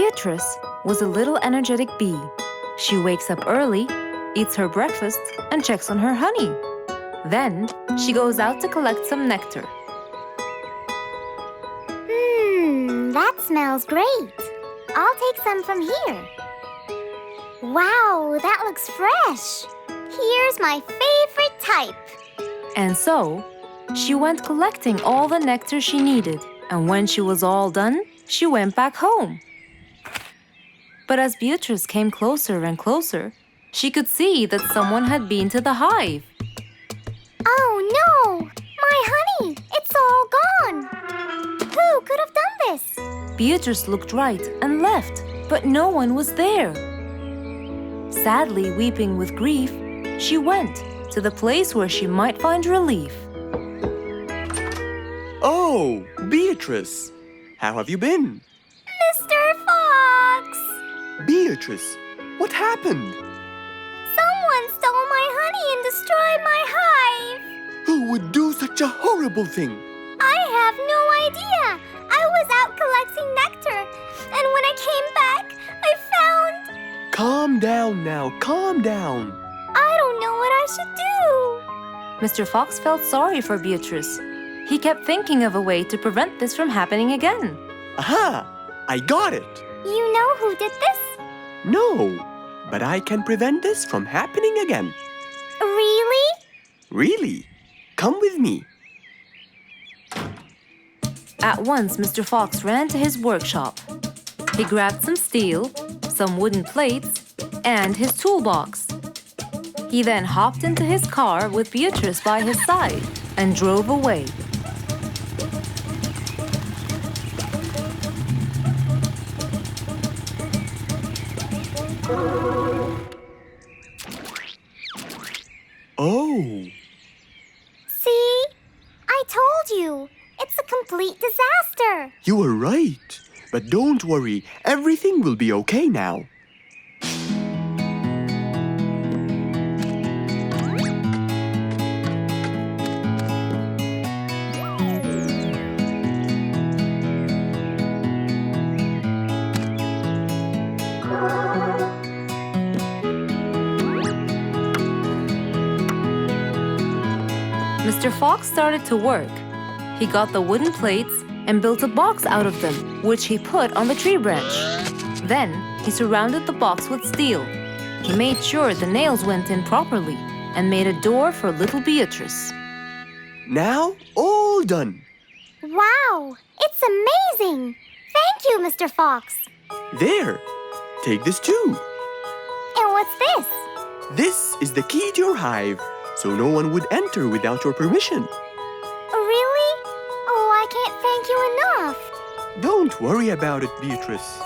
Beatrice was a little energetic bee. She wakes up early, eats her breakfast, and checks on her honey. Then, she goes out to collect some nectar. That smells great. I'll take some from here. Wow, that looks fresh. Here's my favorite type. And so, she went collecting all the nectar she needed, and when she was all done, she went back home. But as Beatrice came closer and closer, she could see that someone had been to the hive. Oh no! My honey! It's all gone! Who could have done this? Beatrice looked right and left, but no one was there. Sadly weeping with grief, she went to the place where she might find relief. Oh, Beatrice! How have you been? Mr. Fox! Beatrice, what happened? Someone stole my honey and destroyed my hive! Who would do such a horrible thing? I have no idea! I was out collecting nectar, and when I came back, I found... Calm down now, calm down. I don't know what I should do. Mr. Fox felt sorry for Beatrice. He kept thinking of a way to prevent this from happening again. Aha! I got it! You know who did this? No, but I can prevent this from happening again. Really? Really? Come with me. At once, Mr. Fox ran to his workshop. He grabbed some steel, some wooden plates, and his toolbox. He then hopped into his car with Beatrice by his side and drove away. Oh, See? I told you. It's a complete disaster. you were right. But don't worry, everything will be okay now. Mr. Fox started to work. He got the wooden plates and built a box out of them, which he put on the tree branch. Then, he surrounded the box with steel. He made sure the nails went in properly and made a door for little Beatrice. Now, all done. Wow! It's amazing! Thank you, Mr. Fox. There, take this too. And what's this? This is the key to your hive, so no one would enter without your permission. Really? Oh, I can't thank you enough. Don't worry about it, Beatrice.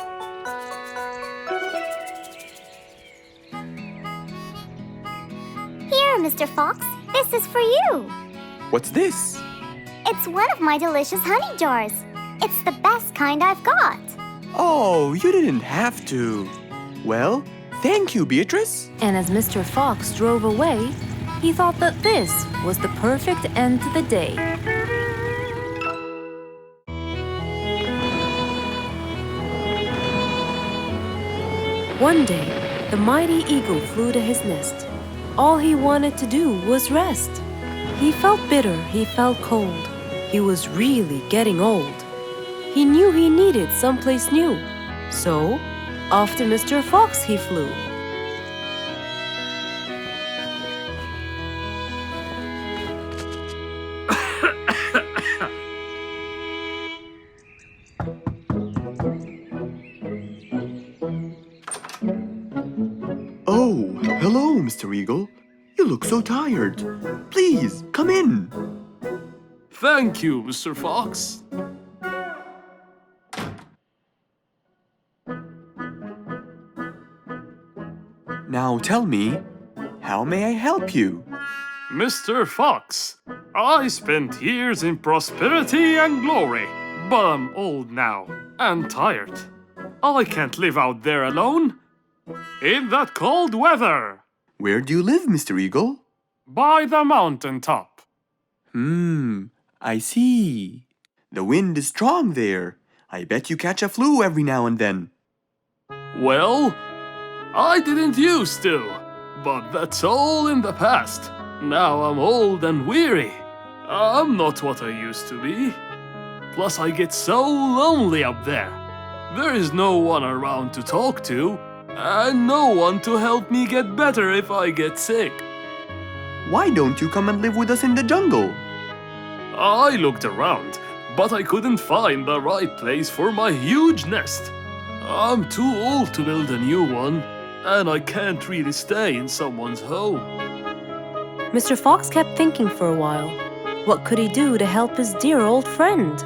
Here, Mr. Fox. This is for you. What's this? It's one of my delicious honey jars. It's the best kind I've got. Oh, you didn't have to. Well, thank you, Beatrice. And as Mr. Fox drove away, he thought that this was the perfect end to the day. One day, the mighty eagle flew to his nest. All he wanted to do was rest. He felt bitter, he felt cold. He was really getting old. He knew he needed someplace new. So, off to Mr. Fox he flew. Oh, hello, Mr. Eagle. You look so tired. Please, come in. Thank you, Mr. Fox. Now tell me, how may I help you? Mr. Fox, I spent years in prosperity and glory, but I'm old now and tired. I can't live out there alone in that cold weather. Where do you live, Mr. Eagle? By the mountain top. I see. The wind is strong there. I bet you catch a flu every now and then. Well, I didn't used to, but that's all in the past. Now I'm old and weary. I'm not what I used to be. Plus, I get so lonely up there. There is no one around to talk to, and no one to help me get better if I get sick. Why don't you come and live with us in the jungle? I looked around, but I couldn't find the right place for my huge nest. I'm too old to build a new one, and I can't really stay in someone's home. Mr. Fox kept thinking for a while. What could he do to help his dear old friend?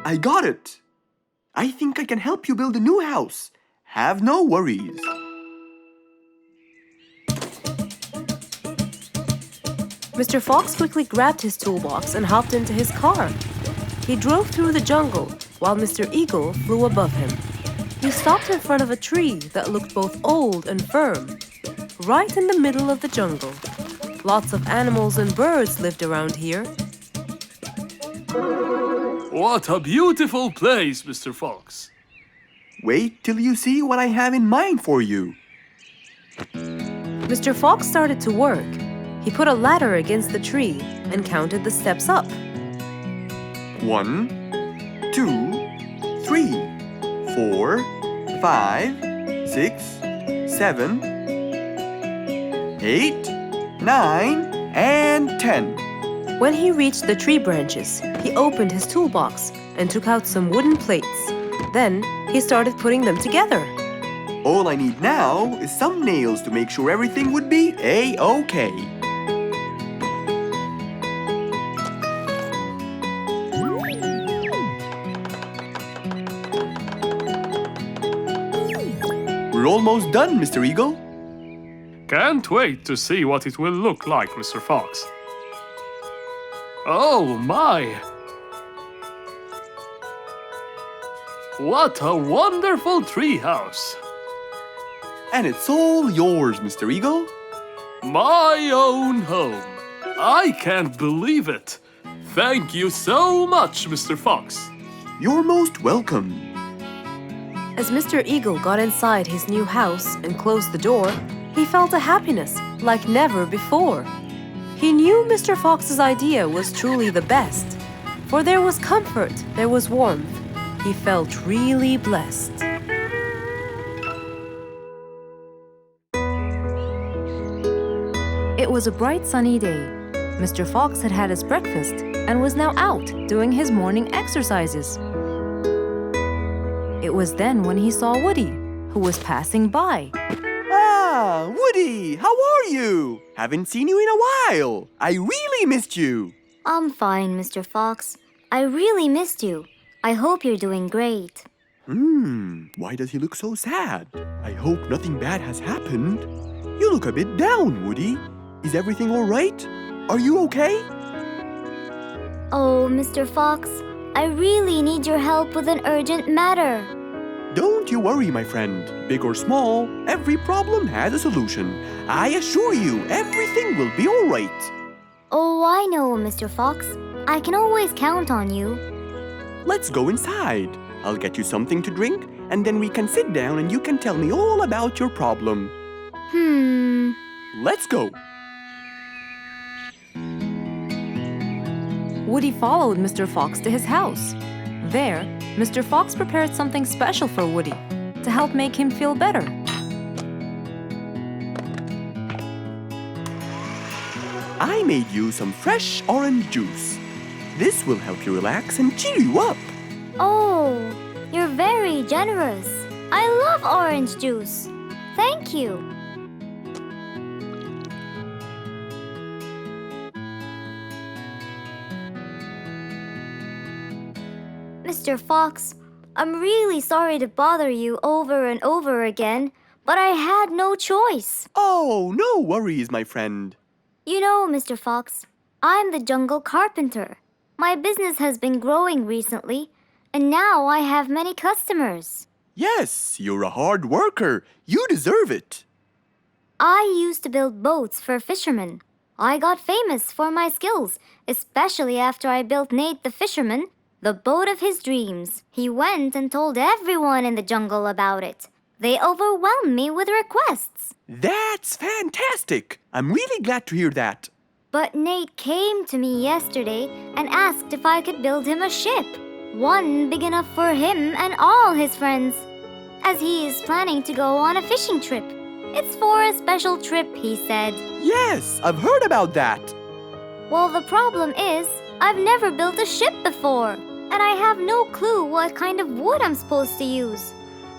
I got it! I think I can help you build a new house. Have no worries. Mr. Fox quickly grabbed his toolbox and hopped into his car. He drove through the jungle while Mr. Eagle flew above him. He stopped in front of a tree that looked both old and firm, right in the middle of the jungle. Lots of animals and birds lived around here. What a beautiful place, Mr. Fox. Wait till you see what I have in mind for you. Mr. Fox started to work. He put a ladder against the tree and counted the steps up. 1, 2, 3, 4, 5, 6, 7, 8, 9, and 10. When he reached the tree branches, he opened his toolbox and took out some wooden plates. Then he started putting them together. All I need now is some nails to make sure everything would be A-OK. We're almost done, Mr. Eagle. Can't wait to see what it will look like, Mr. Fox. Oh my! What a wonderful treehouse! And it's all yours, Mr. Eagle. My own home. I can't believe it. Thank you so much, Mr. Fox. You're most welcome. As Mr. Eagle got inside his new house and closed the door, he felt a happiness like never before. He knew Mr. Fox's idea was truly the best, for there was comfort, there was warmth. He felt really blessed. It was a bright sunny day. Mr. Fox had had his breakfast and was now out doing his morning exercises. It was then when he saw Woody, who was passing by. Ah, Woody, how are you? Haven't seen you in a while. I really missed you. I'm fine, Mr. Fox. I really missed you. I hope you're doing great. Why does he look so sad? I hope nothing bad has happened. You look a bit down, Woody. Is everything all right? Are you okay? Oh, Mr. Fox, I really need your help with an urgent matter. Don't you worry, my friend. Big or small, every problem has a solution. I assure you, everything will be all right. Oh, I know, Mr. Fox. I can always count on you. Let's go inside. I'll get you something to drink, and then we can sit down and you can tell me all about your problem. Let's go. Woody followed Mr. Fox to his house. There, Mr. Fox prepared something special for Woody to help make him feel better. I made you some fresh orange juice. This will help you relax and cheer you up. Oh, you're very generous. I love orange juice. Thank you. Mr. Fox, I'm really sorry to bother you over and over again, but I had no choice. Oh, no worries, my friend. You know, Mr. Fox, I'm the jungle carpenter. My business has been growing recently, and now I have many customers. Yes, you're a hard worker. You deserve it. I used to build boats for fishermen. I got famous for my skills, especially after I built Nate the fisherman the boat of his dreams. He went and told everyone in the jungle about it. They overwhelmed me with requests. That's fantastic! I'm really glad to hear that. But Nate came to me yesterday and asked if I could build him a ship. One big enough for him and all his friends, as he is planning to go on a fishing trip. It's for a special trip, he said. Yes, I've heard about that. Well, the problem is, I've never built a ship before, and I have no clue what kind of wood I'm supposed to use.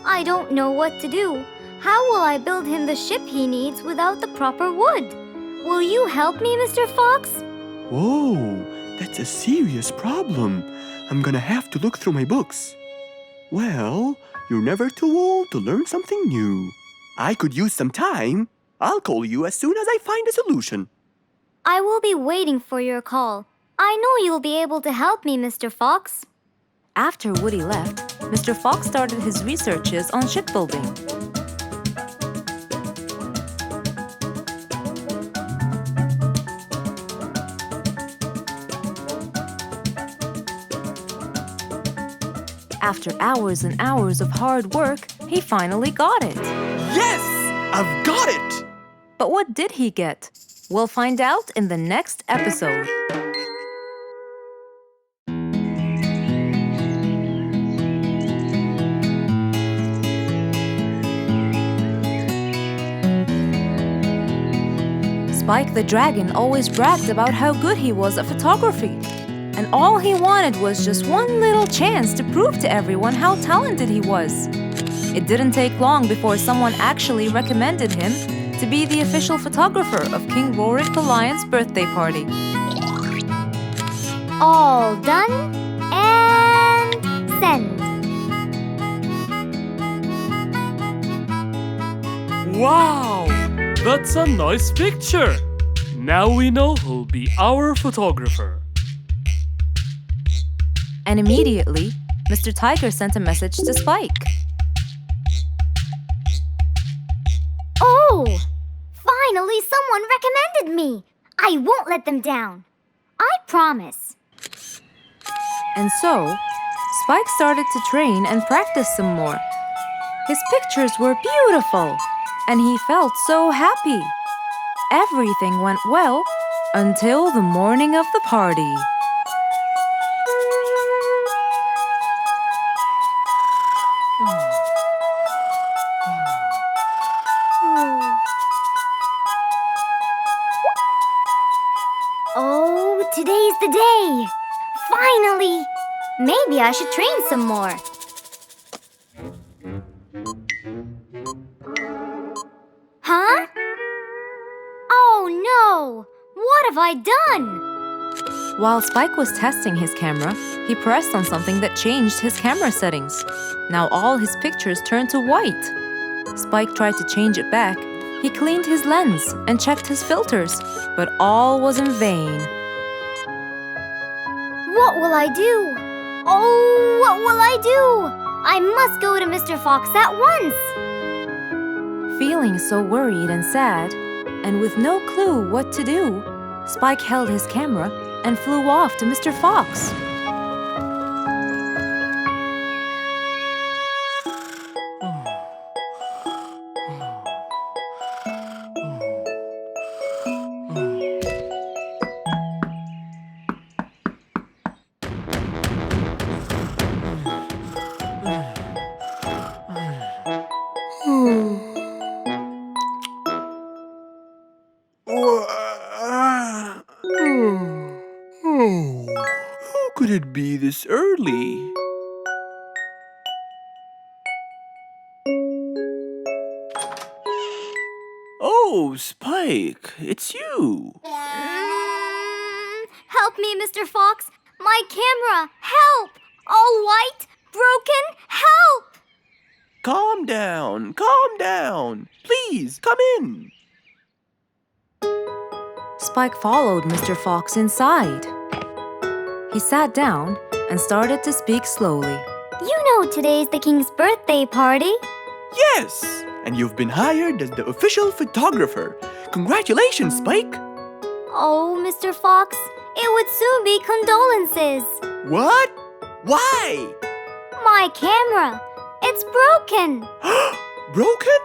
I don't know what to do. How will I build him the ship he needs without the proper wood? Will you help me, Mr. Fox? Whoa, that's a serious problem. I'm gonna have to look through my books. Well, you're never too old to learn something new. I could use some time. I'll call you as soon as I find a solution. I will be waiting for your call. I know you'll be able to help me, Mr. Fox. After Woody left, Mr. Fox started his researches on shipbuilding. After hours and hours of hard work, he finally got it. Yes! I've got it! But what did he get? We'll find out in the next episode. Spike the Dragon always bragged about how good he was at photography. And all he wanted was just one little chance to prove to everyone how talented he was. It didn't take long before someone actually recommended him to be the official photographer of King Rorik the Lion's birthday party. All done and send. Wow! That's a nice picture! Now we know who'll be our photographer. And immediately, Mr. Tiger sent a message to Spike. Oh! Finally, someone recommended me! I won't let them down. I promise. And so, Spike started to train and practice some more. His pictures were beautiful, and he felt so happy. Everything went well until the morning of the party. Oh, today's the day! Finally! Maybe I should train some more. Huh? Oh no! What have I done? While Spike was testing his camera, he pressed on something that changed his camera settings. Now all his pictures turned to white. Spike tried to change it back. He cleaned his lens and checked his filters, but all was in vain. What will I do? Oh, what will I do? I must go to Mr. Fox at once. Feeling so worried and sad, and with no clue what to do, Spike held his camera and flew off to Mr. Fox. How could it be this early? Oh, Spike, it's you. Help me, Mr. Fox. My camera. Help! All white, broken. Help! Calm down, calm down. Please, come in. Spike followed Mr. Fox inside. He sat down and started to speak slowly. You know today's the king's birthday party. Yes, and you've been hired as the official photographer. Congratulations, Spike. Oh, Mr. Fox, it would soon be condolences. What? Why? My camera, it's broken. Broken?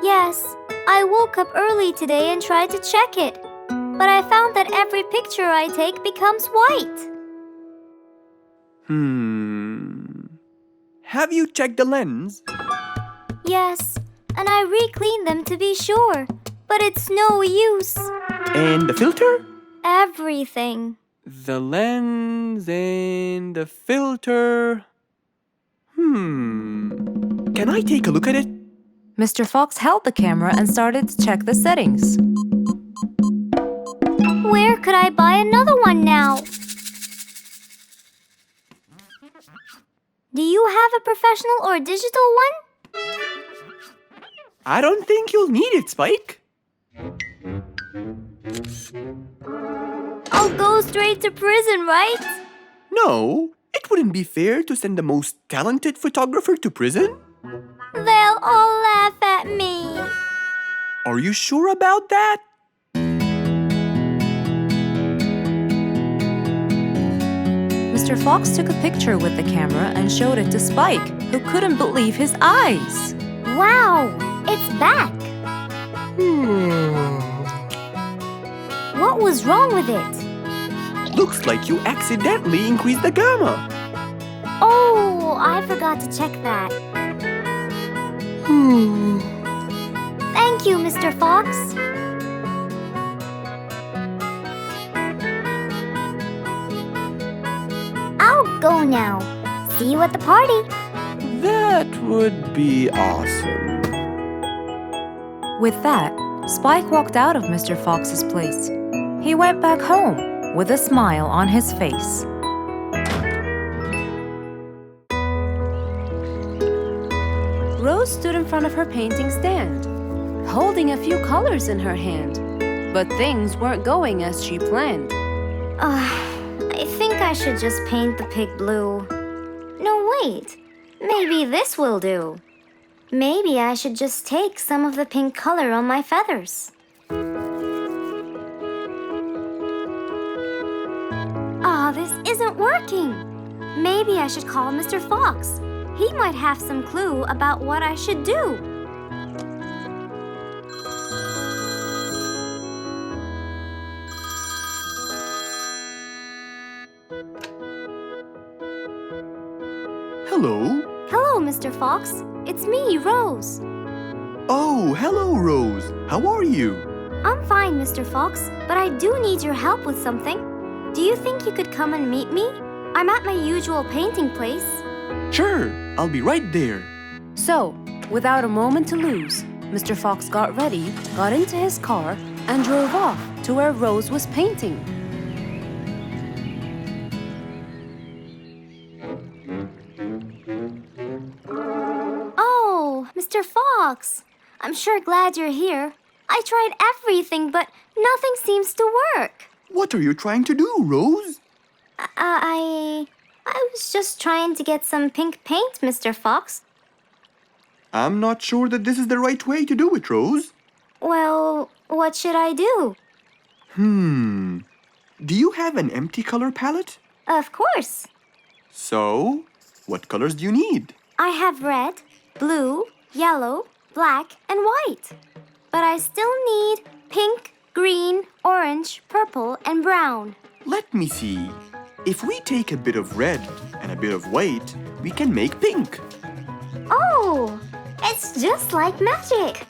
Yes, I woke up early today and tried to check it. But I found that every picture I take becomes white. Have you checked the lens? Yes, and I re-cleaned them to be sure. But it's no use. And the filter? Everything. The lens and the filter. Can I take a look at it? Mr. Fox held the camera and started to check the settings. Where could I buy another one now? Do you have a professional or digital one? I don't think you'll need it, Spike. I'll go straight to prison, right? No, it wouldn't be fair to send the most talented photographer to prison. They'll all laugh at me. Are you sure about that? Mr. Fox took a picture with the camera and showed it to Spike, who couldn't believe his eyes. Wow, it's back. What was wrong with it? Looks like you accidentally increased the gamma. Oh, I forgot to check that. Thank you, Mr. Fox. I'll go now. See you at the party. That would be awesome. With that, Spike walked out of Mr. Fox's place. He went back home with a smile on his face. Rose stood in front of her painting stand, holding a few colors in her hand. But things weren't going as she planned. I think I should just paint the pig blue. No, wait. Maybe this will do. Maybe I should just take some of the pink color on my feathers. This isn't working. Maybe I should call Mr. Fox. He might have some clue about what I should do. Hello? Hello, Mr. Fox. It's me, Rose. Oh, hello, Rose. How are you? I'm fine, Mr. Fox, but I do need your help with something. Do you think you could come and meet me? I'm at my usual painting place. Sure, I'll be right there. So, without a moment to lose, Mr. Fox got ready, got into his car, and drove off to where Rose was painting. Oh, Mr. Fox. I'm sure glad you're here. I tried everything, but nothing seems to work. What are you trying to do, Rose? I was just trying to get some pink paint, Mr. Fox. I'm not sure that this is the right way to do it, Rose. Well, what should I do? Do you have an empty color palette? Of course. So, what colors do you need? I have red, blue, yellow, black, and white. But I still need pink, green, orange, purple, and brown. Let me see. If we take a bit of red and a bit of white, we can make pink. Oh, it's just like magic.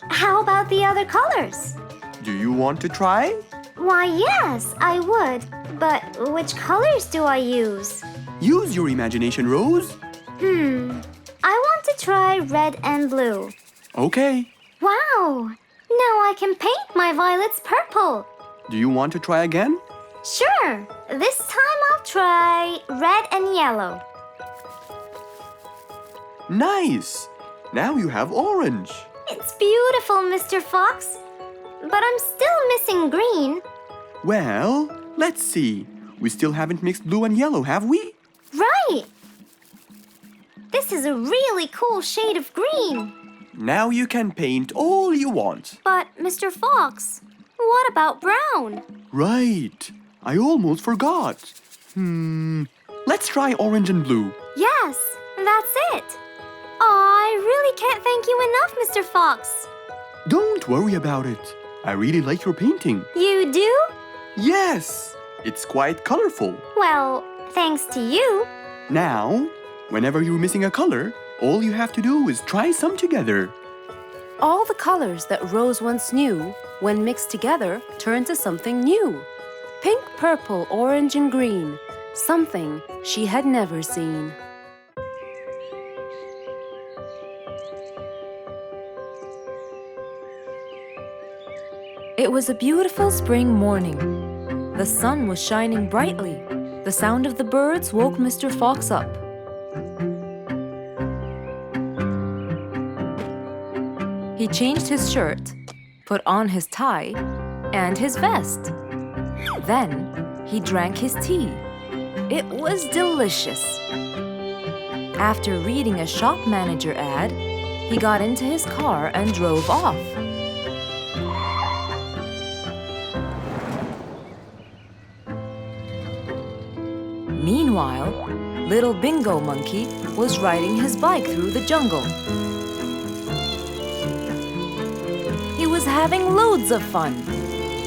How about the other colors? Do you want to try? Why, yes, I would. But which colors do I use? Use your imagination, Rose. I want to try red and blue. Okay. Wow, now I can paint my violets purple. Do you want to try again? Sure, this time I'll try red and yellow. Nice. Now you have orange. It's beautiful, Mr. Fox. But I'm still missing green. Well, let's see. We still haven't mixed blue and yellow, have we? Right. This is a really cool shade of green. Now you can paint all you want. But, Mr. Fox, What about brown? Right. I almost forgot. Let's try orange and blue. Yes, that's it. I really can't thank you enough, Mr. Fox. Don't worry about it. I really like your painting. You do? Yes, it's quite colorful. Well, thanks to you. Now, whenever you're missing a color, all you have to do is try some together. All the colors that Rose once knew, when mixed together, turned to something new. Pink, purple, orange, and green. Something she had never seen. It was a beautiful spring morning. The sun was shining brightly. The sound of the birds woke Mr. Fox up. He changed his shirt, put on his tie, and his vest. Then he drank his tea. It was delicious. After reading a shop manager ad, he got into his car and drove off. Meanwhile, little Bingo Monkey was riding his bike through the jungle. He was having loads of fun.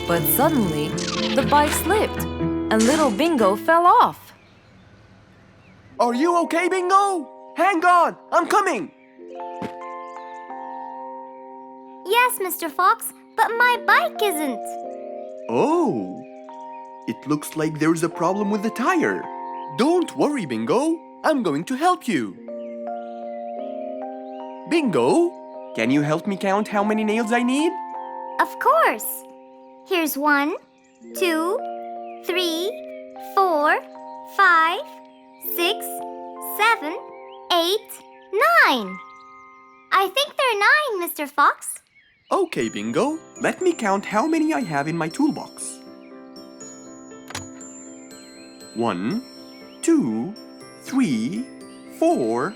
But suddenly, the bike slipped and little Bingo fell off. Are you okay, Bingo? Hang on, I'm coming. Yes, Mr. Fox, but my bike isn't. Oh, it looks like there's a problem with the tire. Don't worry, Bingo. I'm going to help you. Bingo, can you help me count how many nails I need? Of course. Here's 1, 2, 3, 4, 5, 6, 7, 8, 9. I think they're 9, Mr. Fox. Okay, Bingo. Let me count how many I have in my toolbox. 1, 2, 3, 4,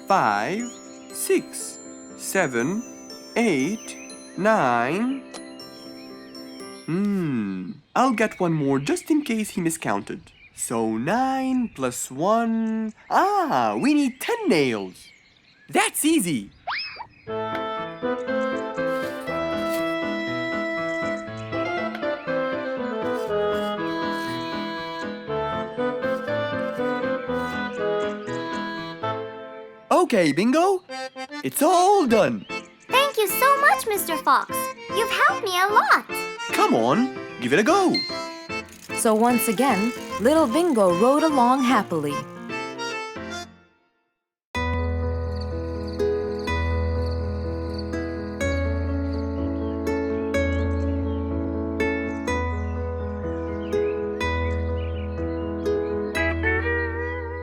5, 6, 7, 8, 9. I'll get one more just in case he miscounted. So 9 plus 1. We need 10 nails. That's easy. Okay, Bingo. It's all done. Thank you so much, Mr. Fox. You've helped me a lot. Come on, give it a go. So once again, little Bingo rode along happily.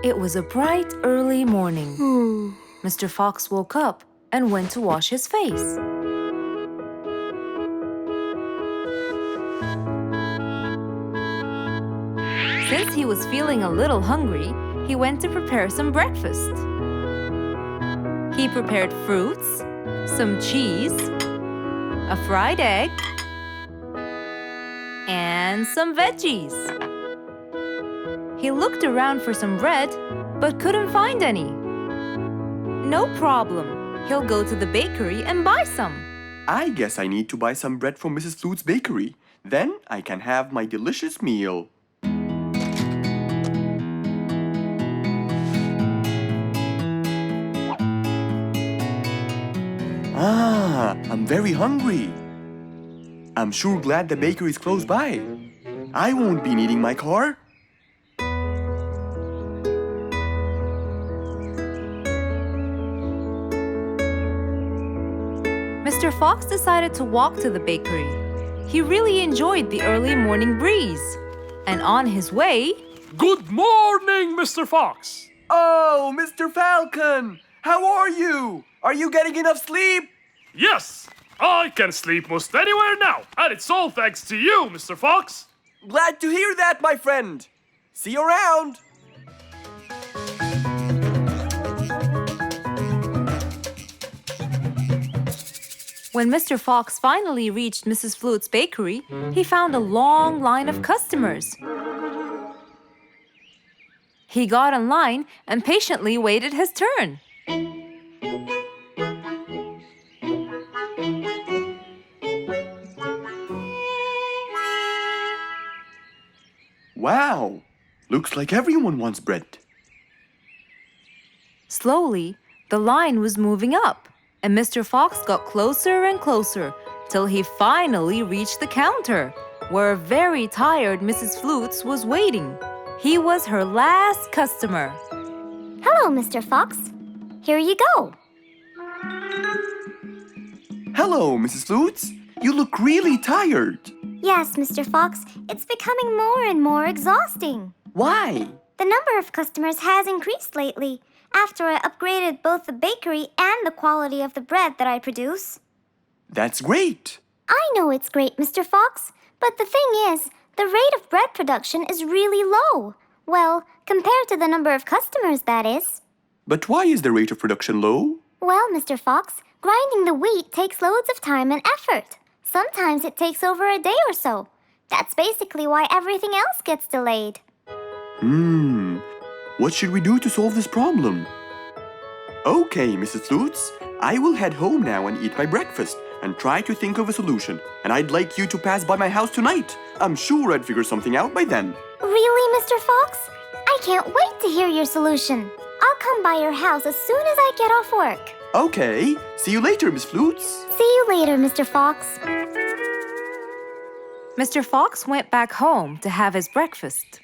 It was a bright, early morning. Mr. Fox woke up and went to wash his face. Since he was feeling a little hungry, he went to prepare some breakfast. He prepared fruits, some cheese, a fried egg, and some veggies. He looked around for some bread, but couldn't find any. No problem. He'll go to the bakery and buy some. I guess I need to buy some bread from Mrs. Flute's bakery. Then I can have my delicious meal. I'm very hungry. I'm sure glad the bakery is close by. I won't be needing my car. Mr. Fox decided to walk to the bakery. He really enjoyed the early morning breeze. And on his way... Good morning, Mr. Fox! Oh, Mr. Falcon! How are you? Are you getting enough sleep? Yes, I can sleep most anywhere now, and it's all thanks to you, Mr. Fox. Glad to hear that, my friend. See you around. When Mr. Fox finally reached Mrs. Flute's bakery, he found a long line of customers. He got in line and patiently waited his turn. Wow! Looks like everyone wants bread. Slowly, the line was moving up, and Mr. Fox got closer and closer till he finally reached the counter, where a very tired Mrs. Flutes was waiting. He was her last customer. Hello, Mr. Fox. Here you go. Hello, Mrs. Flutes. You look really tired. Yes, Mr. Fox, it's becoming more and more exhausting. Why? The number of customers has increased lately after I upgraded both the bakery and the quality of the bread that I produce. That's great. I know it's great, Mr. Fox, but the thing is, the rate of bread production is really low. Well, compared to the number of customers, that is. But why is the rate of production low? Well, Mr. Fox, grinding the wheat takes loads of time and effort. Sometimes it takes over a day or so. That's basically why everything else gets delayed. What should we do to solve this problem? Okay, Mrs. Flutes, I will head home now and eat my breakfast and try to think of a solution. And I'd like you to pass by my house tonight. I'm sure I'd figure something out by then. Really, Mr. Fox? I can't wait to hear your solution. I'll come by your house as soon as I get off work. Okay, see you later, Miss Flutes. See you later, Mr. Fox. Mr. Fox went back home to have his breakfast.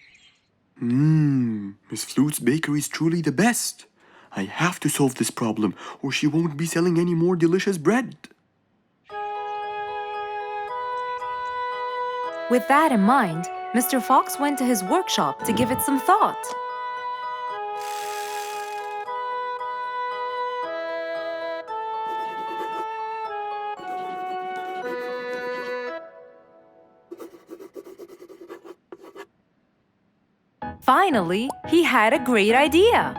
Miss Flute's bakery is truly the best. I have to solve this problem, or she won't be selling any more delicious bread. With that in mind, Mr. Fox went to his workshop to give it some thought. Finally, he had a great idea.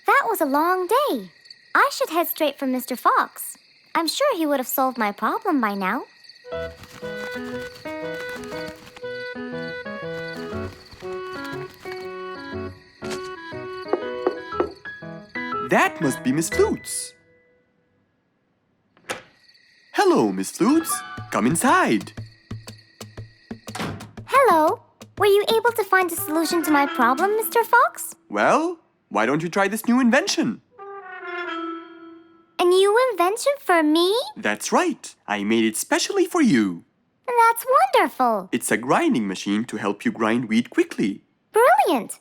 That was a long day. I should head straight for Mr. Fox. I'm sure he would have solved my problem by now. That must be Miss Flutes. Hello, Miss Flutes. Come inside. Hello. Were you able to find a solution to my problem, Mr. Fox? Well, why don't you try this new invention? A new invention for me? That's right. I made it specially for you. That's wonderful. It's a grinding machine to help you grind wheat quickly. Brilliant.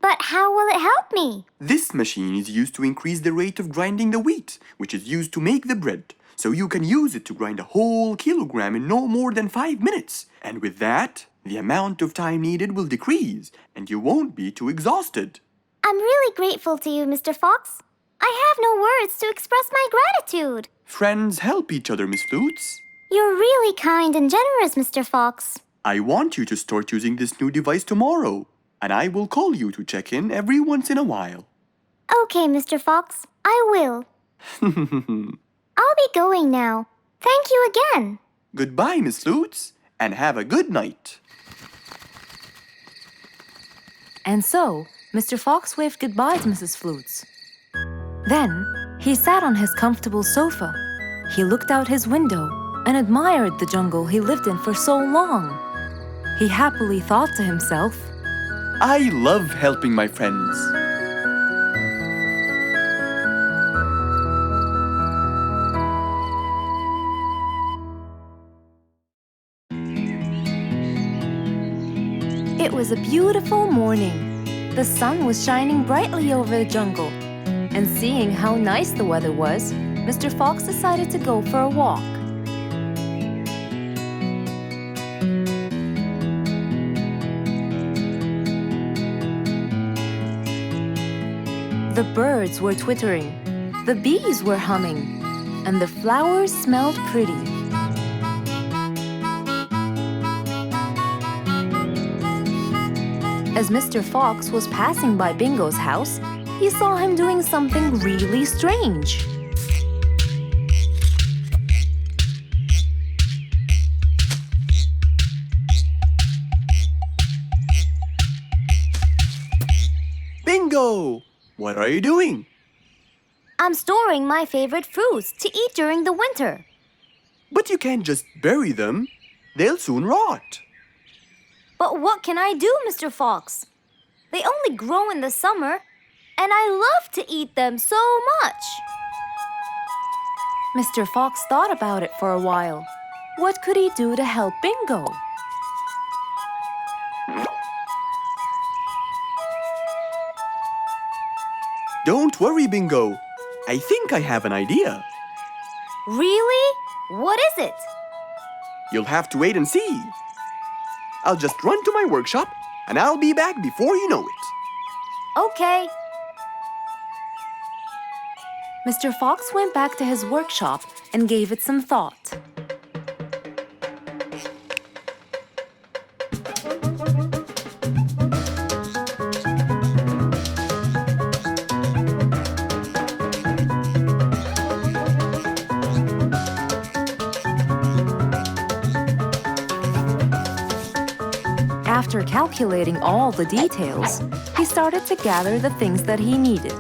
But how will it help me? This machine is used to increase the rate of grinding the wheat, which is used to make the bread. So you can use it to grind a whole kilogram in no more than 5 minutes. And with that, the amount of time needed will decrease, and you won't be too exhausted. I'm really grateful to you, Mr. Fox. I have no words to express my gratitude. Friends help each other, Miss Flutes. You're really kind and generous, Mr. Fox. I want you to start using this new device tomorrow, and I will call you to check in every once in a while. Okay, Mr. Fox, I will. I'll be going now. Thank you again. Goodbye, Miss Flutes, and have a good night. And so, Mr. Fox waved goodbye to Mrs. Flutes. Then, he sat on his comfortable sofa. He looked out his window and admired the jungle he lived in for so long. He happily thought to himself, I love helping my friends. It was a beautiful morning. The sun was shining brightly over the jungle. And seeing how nice the weather was, Mr. Fox decided to go for a walk. The birds were twittering, the bees were humming, and the flowers smelled pretty. As Mr. Fox was passing by Bingo's house, he saw him doing something really strange. Bingo! What are you doing? I'm storing my favorite fruits to eat during the winter. But you can't just bury them. They'll soon rot. But what can I do, Mr. Fox? They only grow in the summer, and I love to eat them so much. Mr. Fox thought about it for a while. What could he do to help Bingo? Don't worry, Bingo. I think I have an idea. Really? What is it? You'll have to wait and see. I'll just run to my workshop, and I'll be back before you know it. Okay. Mr. Fox went back to his workshop and gave it some thought. After calculating all the details, he started to gather the things that he needed.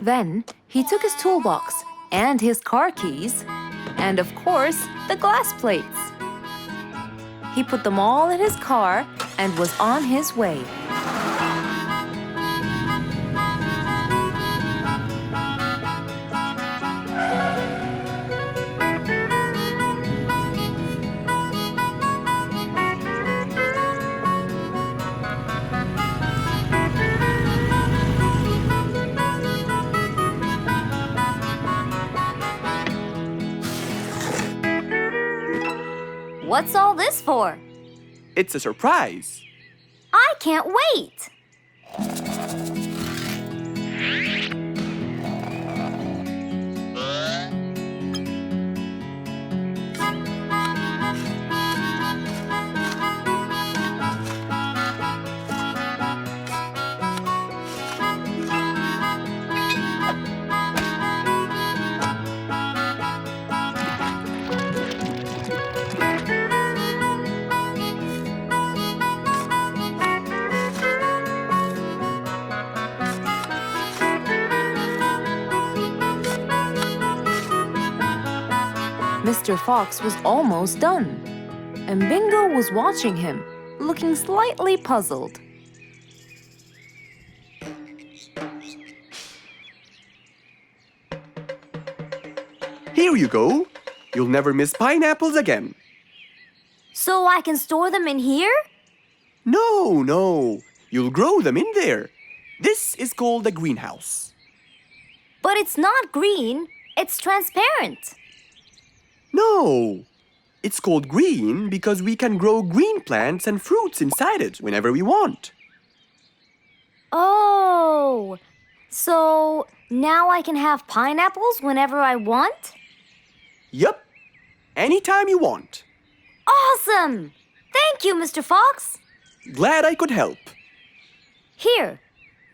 Then he took his toolbox and his car keys, and of course, the glass plates. He put them all in his car and was on his way. What's all this for? It's a surprise. I can't wait! Mr. Fox was almost done, and Bingo was watching him, looking slightly puzzled. Here you go. You'll never miss pineapples again. So I can store them in here? No. You'll grow them in there. This is called a greenhouse. But it's not green, it's transparent. No. It's called green because we can grow green plants and fruits inside it whenever we want. Oh, so now I can have pineapples whenever I want? Yup. Anytime you want. Awesome! Thank you, Mr. Fox. Glad I could help. Here,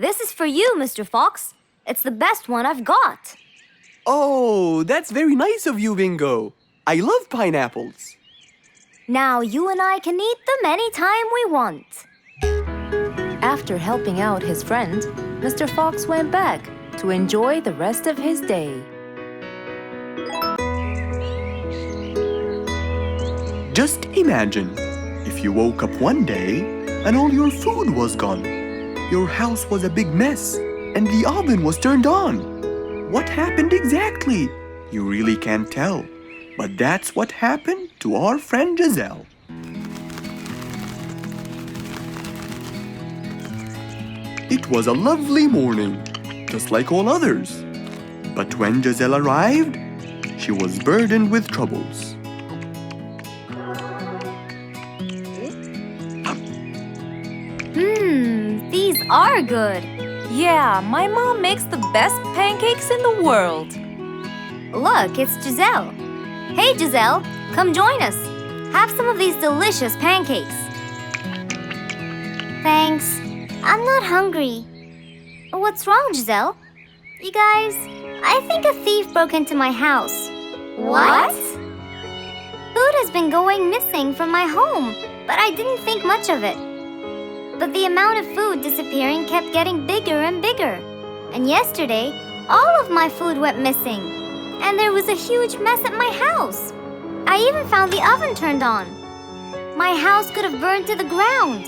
this is for you, Mr. Fox. It's the best one I've got. Oh, that's very nice of you, Bingo. I love pineapples. Now you and I can eat them anytime we want. After helping out his friend, Mr. Fox went back to enjoy the rest of his day. Just imagine if you woke up one day and all your food was gone. Your house was a big mess and the oven was turned on. What happened exactly? You really can't tell. But that's what happened to our friend Giselle. It was a lovely morning, just like all others. But when Giselle arrived, she was burdened with troubles. These are are good. Yeah, my mom makes the best pancakes in the world. Look, it's Giselle. Hey, Giselle, come join us. Have some of these delicious pancakes. Thanks. I'm not hungry. What's wrong, Giselle? You guys, I think a thief broke into my house. What? Food has been going missing from my home, but I didn't think much of it. But the amount of food disappearing kept getting bigger and bigger. And yesterday, all of my food went missing. And there was a huge mess at my house. I even found the oven turned on. My house could have burned to the ground.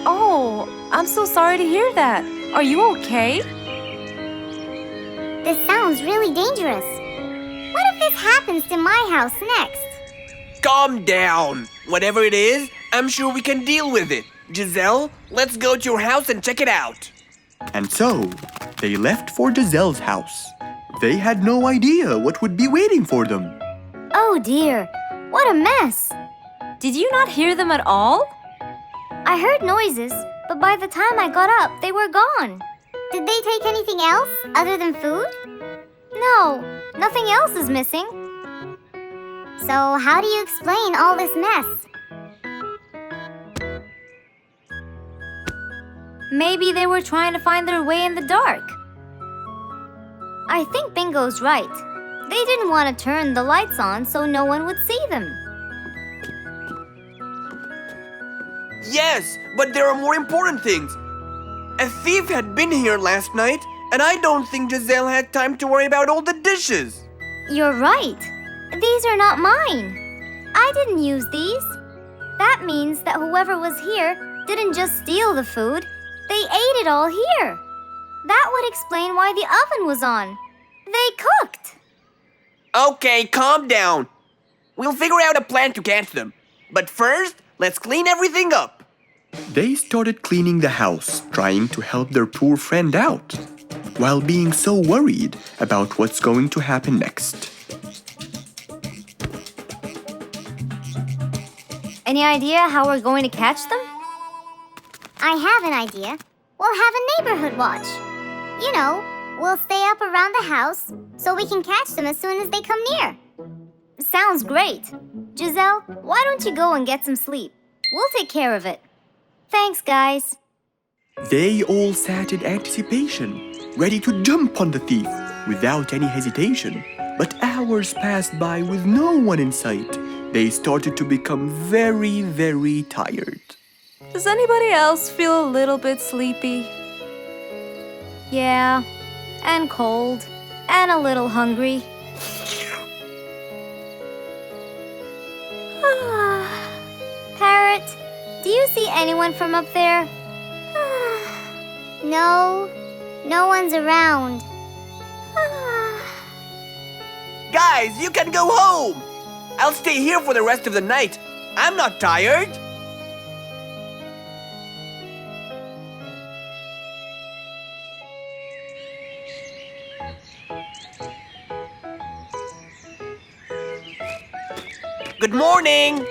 Oh, I'm so sorry to hear that. Are you okay? This sounds really dangerous. What if this happens to my house next? Calm down. Whatever it is, I'm sure we can deal with it. Giselle, let's go to your house and check it out. And so, they left for Giselle's house. They had no idea what would be waiting for them. Oh dear, what a mess. Did you not hear them at all? I heard noises, but by the time I got up, they were gone. Did they take anything else other than food? No, nothing else is missing. So how do you explain all this mess? Maybe they were trying to find their way in the dark. I think Bingo's right. They didn't want to turn the lights on so no one would see them. Yes, but there are more important things. A thief had been here last night, and I don't think Giselle had time to worry about all the dishes. You're right. These are not mine. I didn't use these. That means that whoever was here didn't just steal the food. They ate it all here. That would explain why the oven was on. They cooked. Okay, calm down. We'll figure out a plan to catch them. But first, let's clean everything up. They started cleaning the house, trying to help their poor friend out, while being so worried about what's going to happen next. Any idea how we're going to catch them? I have an idea. We'll have a neighborhood watch. You know, we'll stay up around the house so we can catch them as soon as they come near. Sounds great. Giselle, why don't you go and get some sleep? We'll take care of it. Thanks, guys. They all sat in anticipation, ready to jump on the thief without any hesitation. But hours passed by with no one in sight. They started to become very, very tired. Does anybody else feel a little bit sleepy? Yeah, and cold, and a little hungry. Parrot, do you see anyone from up there? No, no one's around. Guys, you can go home. I'll stay here for the rest of the night. I'm not tired. Good morning.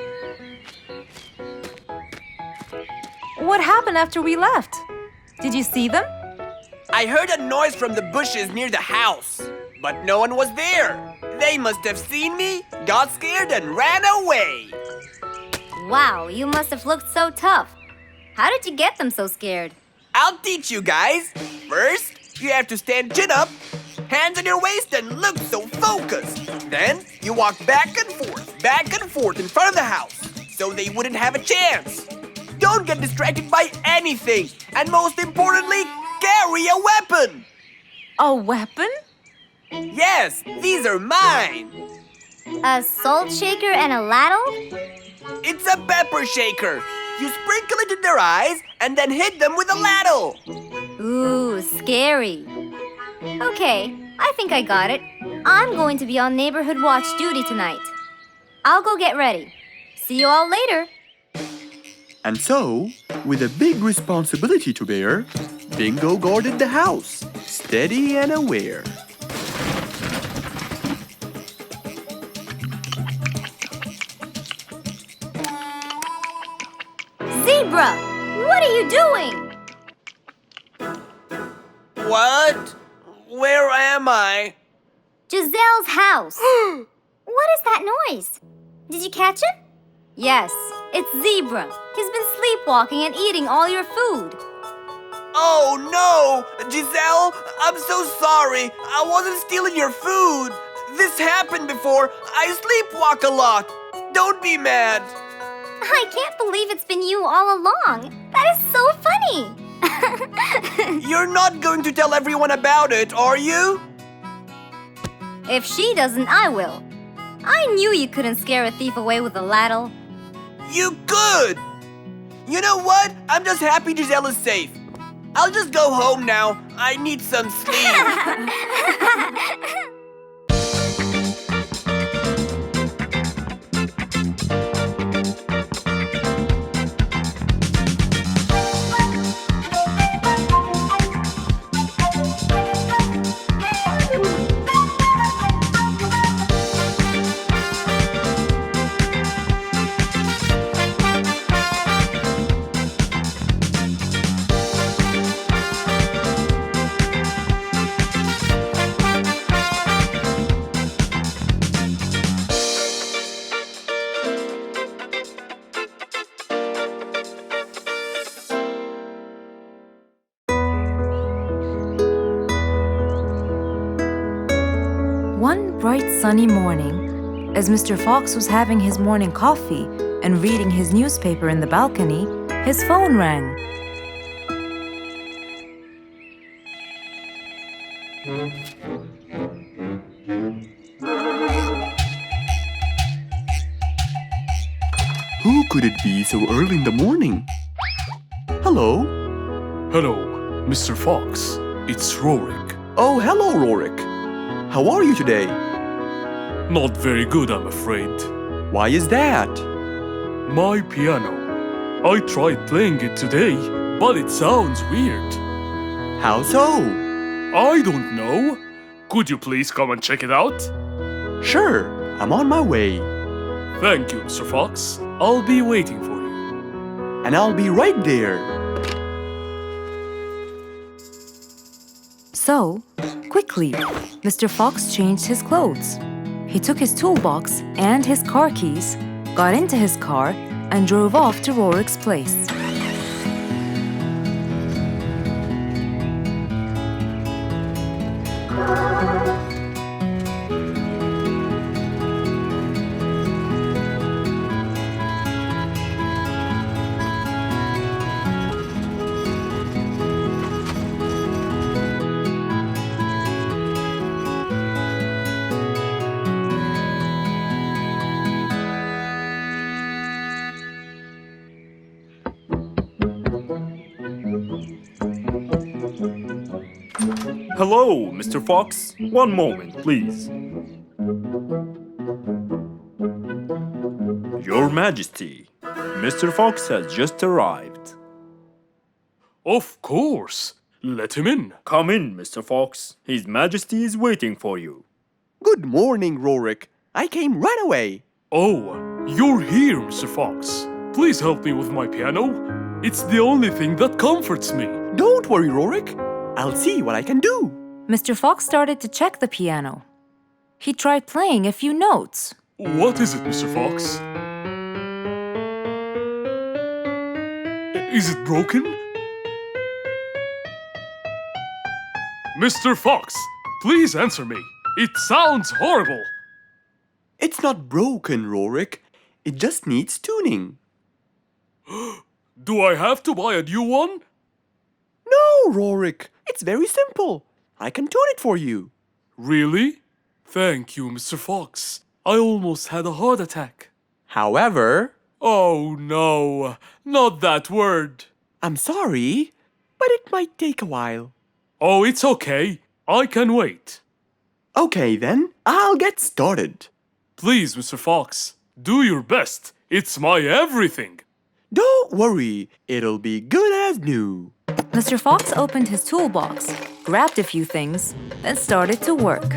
What happened after we left? Did you see them? I heard a noise from the bushes near the house, but no one was there. They must have seen me, got scared, and ran away. Wow, you must have looked so tough. How did you get them so scared? I'll teach you guys. First, you have to stand chin up, hands on your waist, and look so focused. Then, you walk back and forth in front of the house, so they wouldn't have a chance. Don't get distracted by anything, and most importantly, carry a weapon. A weapon? Yes, these are mine. A salt shaker and a ladle? It's a pepper shaker. You sprinkle it in their eyes and then hit them with a ladle. Ooh, scary. Okay, I think I got it. I'm going to be on neighborhood watch duty tonight. I'll go get ready. See you all later. And so, with a big responsibility to bear, Bingo guarded the house, steady and aware. Zebra, what are you doing? What? Where am I? Giselle's house. What is that noise? Did you catch him? Yes, it's Zebra. He's been sleepwalking and eating all your food. Oh no! Giselle, I'm so sorry. I wasn't stealing your food. This happened before. I sleepwalk a lot. Don't be mad. I can't believe it's been you all along. That is so funny. You're not going to tell everyone about it, are you? If she doesn't, I will. I knew you couldn't scare a thief away with a ladle. You could! You know what? I'm just happy Giselle is safe. I'll just go home now. I need some sleep. One bright sunny morning, as Mr. Fox was having his morning coffee and reading his newspaper in the balcony, his phone rang. Who could it be so early in the morning? Hello? Hello, Mr. Fox. It's Rorik. Oh, hello, Rorik. How are you today? Not very good, I'm afraid. Why is that? My piano. I tried playing it today, but it sounds weird. How so? I don't know. Could you please come and check it out? Sure, I'm on my way. Thank you, Mr. Fox. I'll be waiting for you. And I'll be right there. So, quickly, Mr. Fox changed his clothes. He took his toolbox and his car keys, got into his car, and drove off to Rorik's place. Hello, Mr. Fox. One moment, please. Your Majesty, Mr. Fox has just arrived. Of course. Let him in. Come in, Mr. Fox. His Majesty is waiting for you. Good morning, Rorik. I came right away. Oh, you're here, Mr. Fox. Please help me with my piano. It's the only thing that comforts me. Don't worry, Rorik. I'll see what I can do. Mr. Fox started to check the piano. He tried playing a few notes. What is it, Mr. Fox? Is it broken? Mr. Fox, please answer me. It sounds horrible. It's not broken, Rorik. It just needs tuning. Do I have to buy a new one? No, Rorik. It's very simple. I can tune it for you. Really? Thank you, Mr. Fox. I almost had a heart attack. However, Oh no, not that word. I'm sorry, but it might take a while. Oh, it's okay. I can wait. Okay then, I'll get started. Please, Mr. Fox, do your best. It's my everything. Don't worry, it'll be good as new. Mr. Fox opened his toolbox, grabbed a few things, then started to work.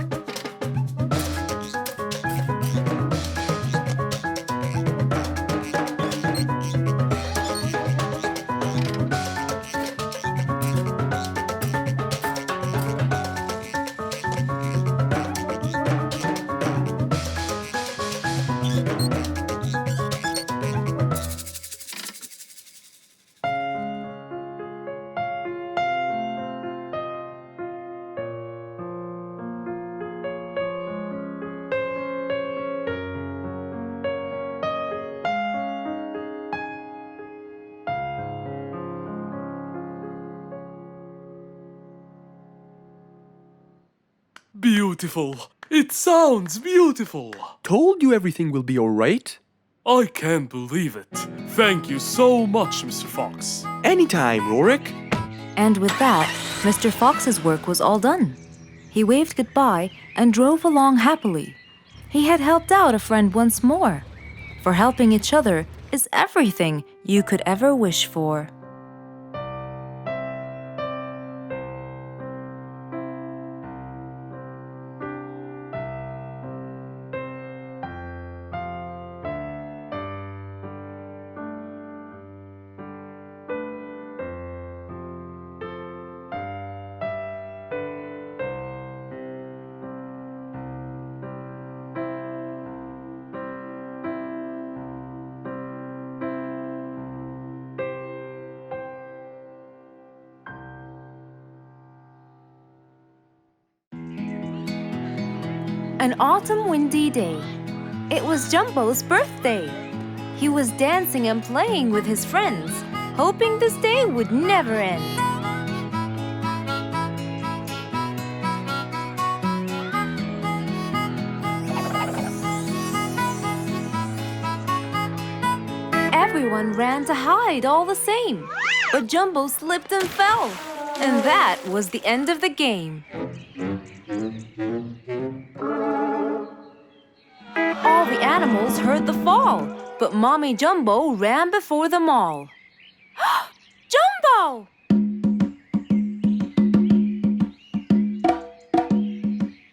Beautiful. It sounds beautiful. Told you everything will be alright. I can't believe it. Thank you so much, Mr. Fox. Anytime, Rorik. And with that, Mr. Fox's work was all done. He waved goodbye and drove along happily. He had helped out a friend once more. For helping each other is everything you could ever wish for. An autumn windy day. It was Jumbo's birthday. He was dancing and playing with his friends, hoping this day would never end. Everyone ran to hide all the same, but Jumbo slipped and fell. And that was the end of the game. All the animals heard the fall, but Mommy Jumbo ran before them all. Jumbo!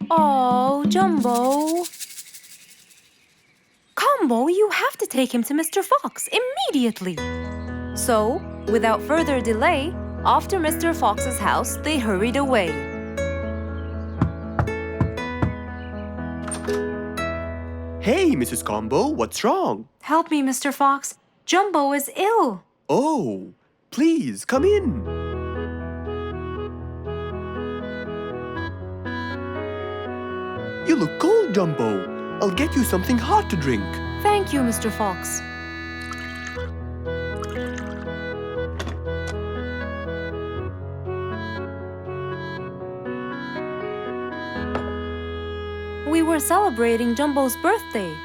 Oh, Jumbo. Combo, you have to take him to Mr. Fox immediately. So, without further delay, off to Mr. Fox's house they hurried away. Hey, Mrs. Combo, what's wrong? Help me, Mr. Fox. Jumbo is ill. Oh, please, come in. You look cold, Jumbo. I'll get you something hot to drink. Thank you, Mr. Fox. We were celebrating Jumbo's birthday.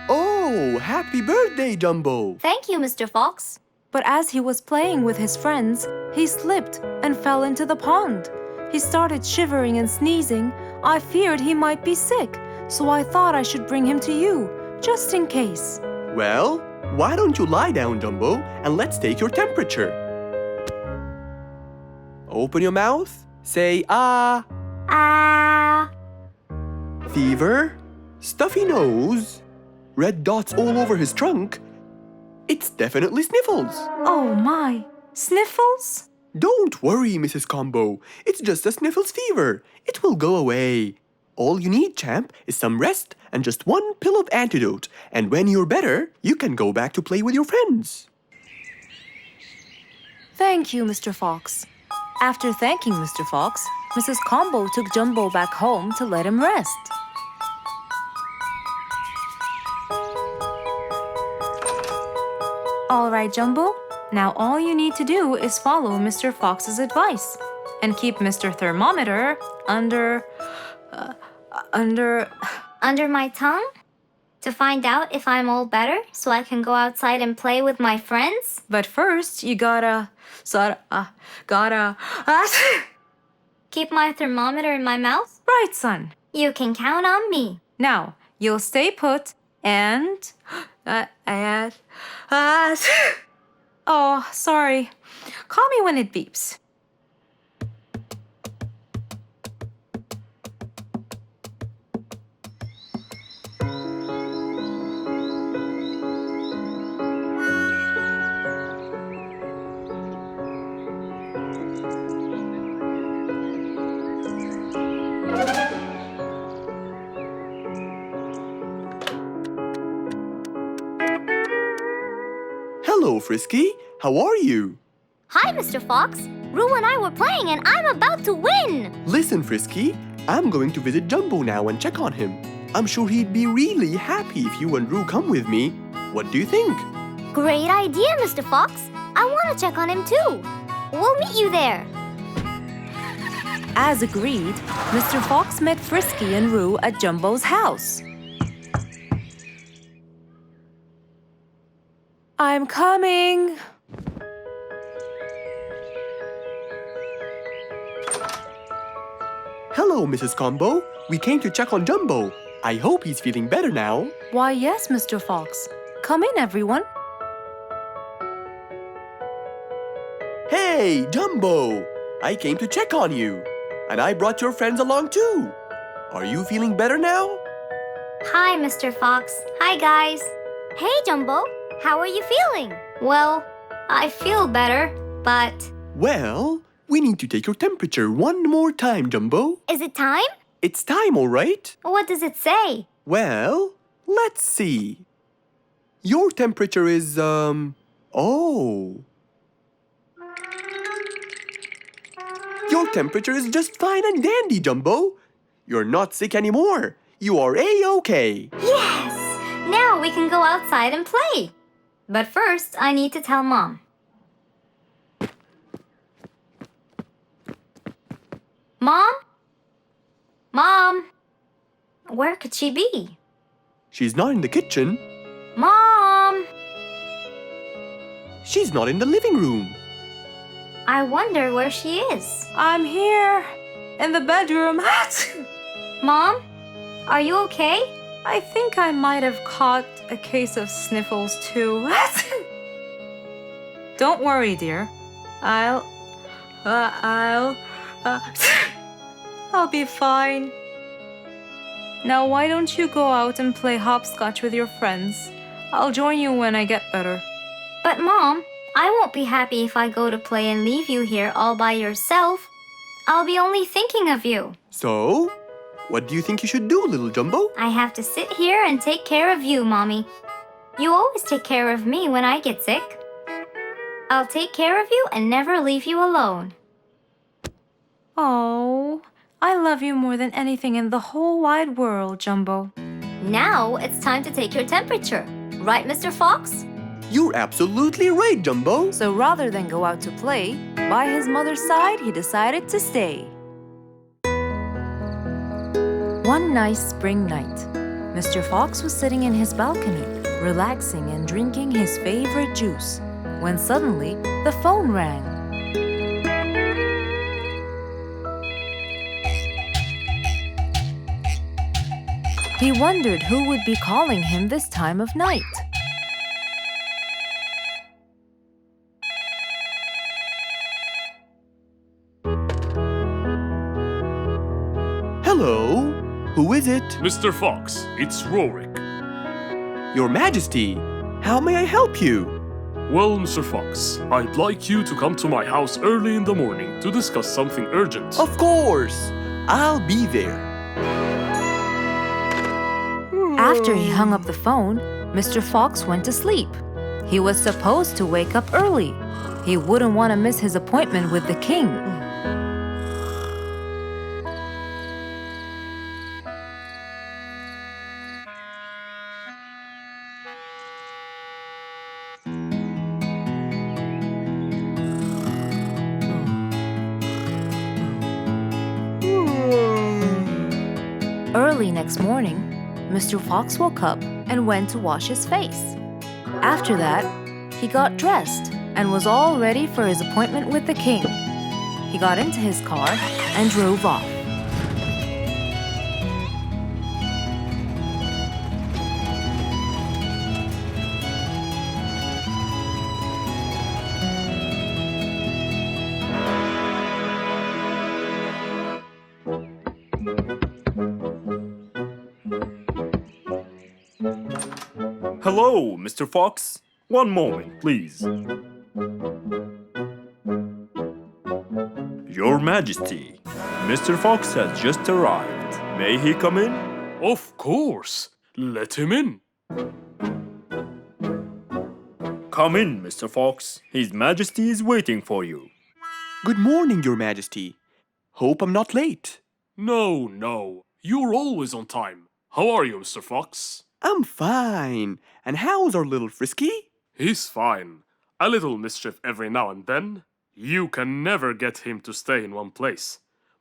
Oh, happy birthday, Jumbo. Thank you, Mr. Fox. But as he was playing with his friends, he slipped and fell into the pond. He started shivering and sneezing. I feared he might be sick, so I thought I should bring him to you, just in case. Well, why don't you lie down, Jumbo, and let's take your temperature. Open your mouth. Say, ah. Ah. Fever, stuffy nose, red dots all over his trunk. It's definitely sniffles. Oh my, sniffles? Don't worry, Mrs. Combo. It's just a sniffles fever. It will go away. All you need, champ, is some rest and just one pill of antidote. And when you're better, you can go back to play with your friends. Thank you, Mr. Fox. After thanking Mr. Fox, Mrs. Combo took Jumbo back home to let him rest. All right, Jumbo. Now all you need to do is follow Mr. Fox's advice and keep Mr. Thermometer under Under my tongue? To find out if I'm all better so I can go outside and play with my friends? But first, you gotta Keep my thermometer in my mouth? Right, son. You can count on me. Now, you'll stay put and oh, sorry. Call me when it beeps. Hello, Frisky. How are you? Hi, Mr. Fox. Roo and I were playing and I'm about to win. Listen, Frisky. I'm going to visit Jumbo now and check on him. I'm sure he'd be really happy if you and Roo come with me. What do you think? Great idea, Mr. Fox. I want to check on him too. We'll meet you there. As agreed, Mr. Fox met Frisky and Roo at Jumbo's house. I'm coming! Hello, Mrs. Combo. We came to check on Jumbo. I hope he's feeling better now. Why, yes, Mr. Fox. Come in, everyone. Hey, Jumbo! I came to check on you. And I brought your friends along too. Are you feeling better now? Hi, Mr. Fox. Hi, guys. Hey, Jumbo. How are you feeling? Well, I feel better, but Well, we need to take your temperature one more time, Jumbo. Is it time? It's time, all right? what does it say? Well, let's see. Your temperature is, oh. Your temperature is just fine and dandy, Jumbo. You're not sick anymore. You are A-OK. Yes! Now we can go outside and play. But first, I need to tell Mom. Mom? Mom? Where could she be? She's not in the kitchen. Mom! She's not in the living room. I wonder where she is. I'm here, in the bedroom. Mom? Are you okay? I think I might have caught a case of sniffles too. Don't worry, dear. I'll be fine. Now why don't you go out and play hopscotch with your friends? I'll join you when I get better. But Mom, I won't be happy if I go to play and leave you here all by yourself. I'll be only thinking of you. So, what do you think you should do, little Jumbo? I have to sit here and take care of you, Mommy. You always take care of me when I get sick. I'll take care of you and never leave you alone. Oh, I love you more than anything in the whole wide world, Jumbo. Now it's time to take your temperature. Right, Mr. Fox? You're absolutely right, Jumbo. So rather than go out to play, by his mother's side, he decided to stay. One nice spring night, Mr. Fox was sitting in his balcony, relaxing and drinking his favorite juice, when suddenly the phone rang. He wondered who would be calling him this time of night. Hello? Who is it? Mr. Fox, it's Rorik. Your Majesty. How may I help you? Well, Mr. Fox, I'd like you to come to my house early in the morning to discuss something urgent. Of course. I'll be there. After he hung up the phone, Mr. Fox went to sleep. He was supposed to wake up early. He wouldn't want to miss his appointment with the king. Early next morning, Mr. Fox woke up and went to wash his face. After that, he got dressed and was all ready for his appointment with the king. He got into his car and drove off. Hello, Mr. Fox. One moment, please. Your Majesty, Mr. Fox has just arrived. May he come in? Of course. Let him in. Come in, Mr. Fox. His Majesty is waiting for you. Good morning, Your Majesty. Hope I'm not late. No. You're always on time. How are you, Mr. Fox? I'm fine. And how's our little Frisky? He's fine. A little mischief every now and then. You can never get him to stay in one place.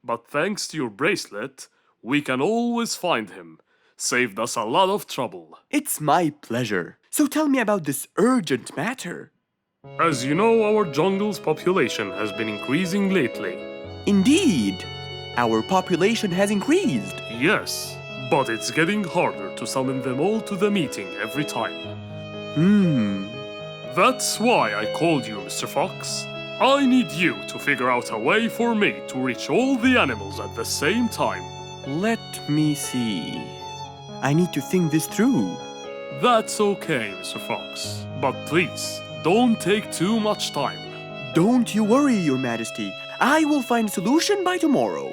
But thanks to your bracelet, we can always find him. Saved us a lot of trouble. It's my pleasure. So tell me about this urgent matter. As you know, our jungle's population has been increasing lately. Indeed, our population has increased. Yes, but it's getting harder to summon them all to the meeting every time. That's why I called you, Mr. Fox. I need you to figure out a way for me to reach all the animals at the same time. Let me see. I need to think this through. That's okay, Mr. Fox. But please, don't take too much time. Don't you worry, Your Majesty. I will find a solution by tomorrow.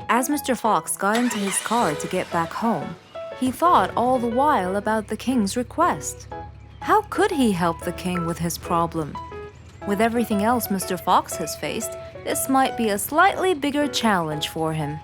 As Mr. Fox got into his car to get back home, he thought all the while about the king's request. How could he help the king with his problem? With everything else Mr. Fox has faced, this might be a slightly bigger challenge for him.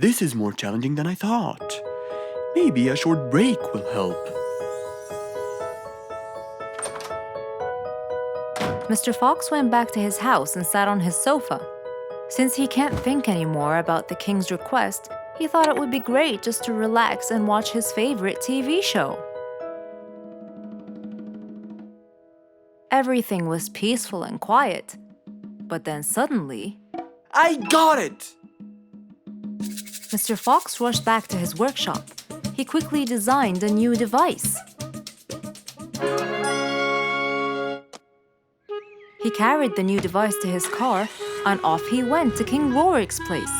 This is more challenging than I thought. Maybe a short break will help. Mr. Fox went back to his house and sat on his sofa. Since he can't think anymore about the king's request, he thought it would be great just to relax and watch his favorite TV show. Everything was peaceful and quiet. But then suddenly, I got it! Mr. Fox rushed back to his workshop. He quickly designed a new device. He carried the new device to his car, and off he went to King Rorik's place.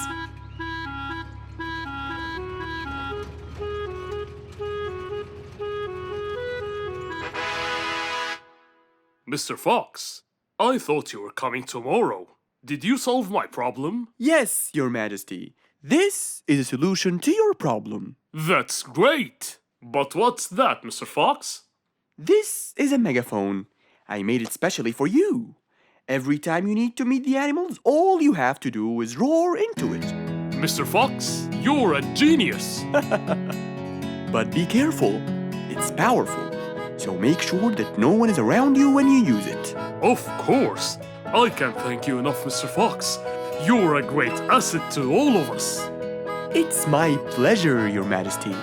Mr. Fox, I thought you were coming tomorrow. Did you solve my problem? Yes, Your Majesty. This is a solution to your problem. That's great! But what's that, Mr. Fox? This is a megaphone. I made it specially for you. Every time you need to meet the animals, all you have to do is roar into it. Mr. Fox, you're a genius! But be careful. It's powerful. So make sure that no one is around you when you use it. Of course! I can't thank you enough, Mr. Fox. You're a great asset to all of us. It's my pleasure, Your Majesty.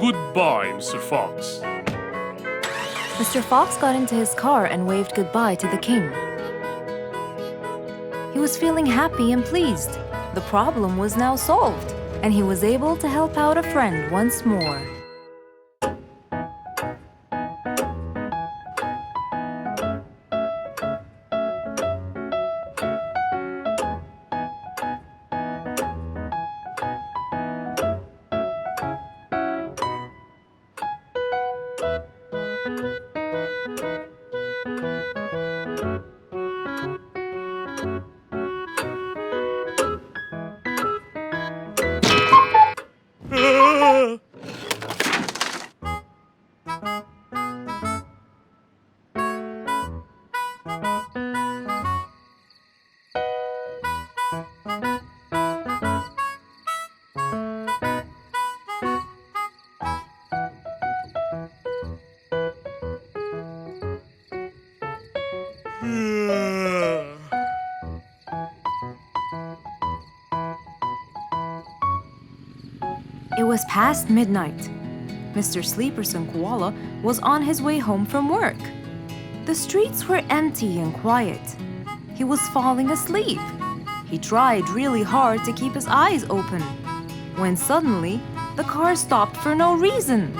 Goodbye, Mr. Fox. Mr. Fox got into his car and waved goodbye to the king. He was feeling happy and pleased. The problem was now solved, and he was able to help out a friend once more. It was past midnight. Mr. Sleeperson Koala was on his way home from work. The streets were empty and quiet. He was falling asleep. He tried really hard to keep his eyes open, when suddenly the car stopped for no reason.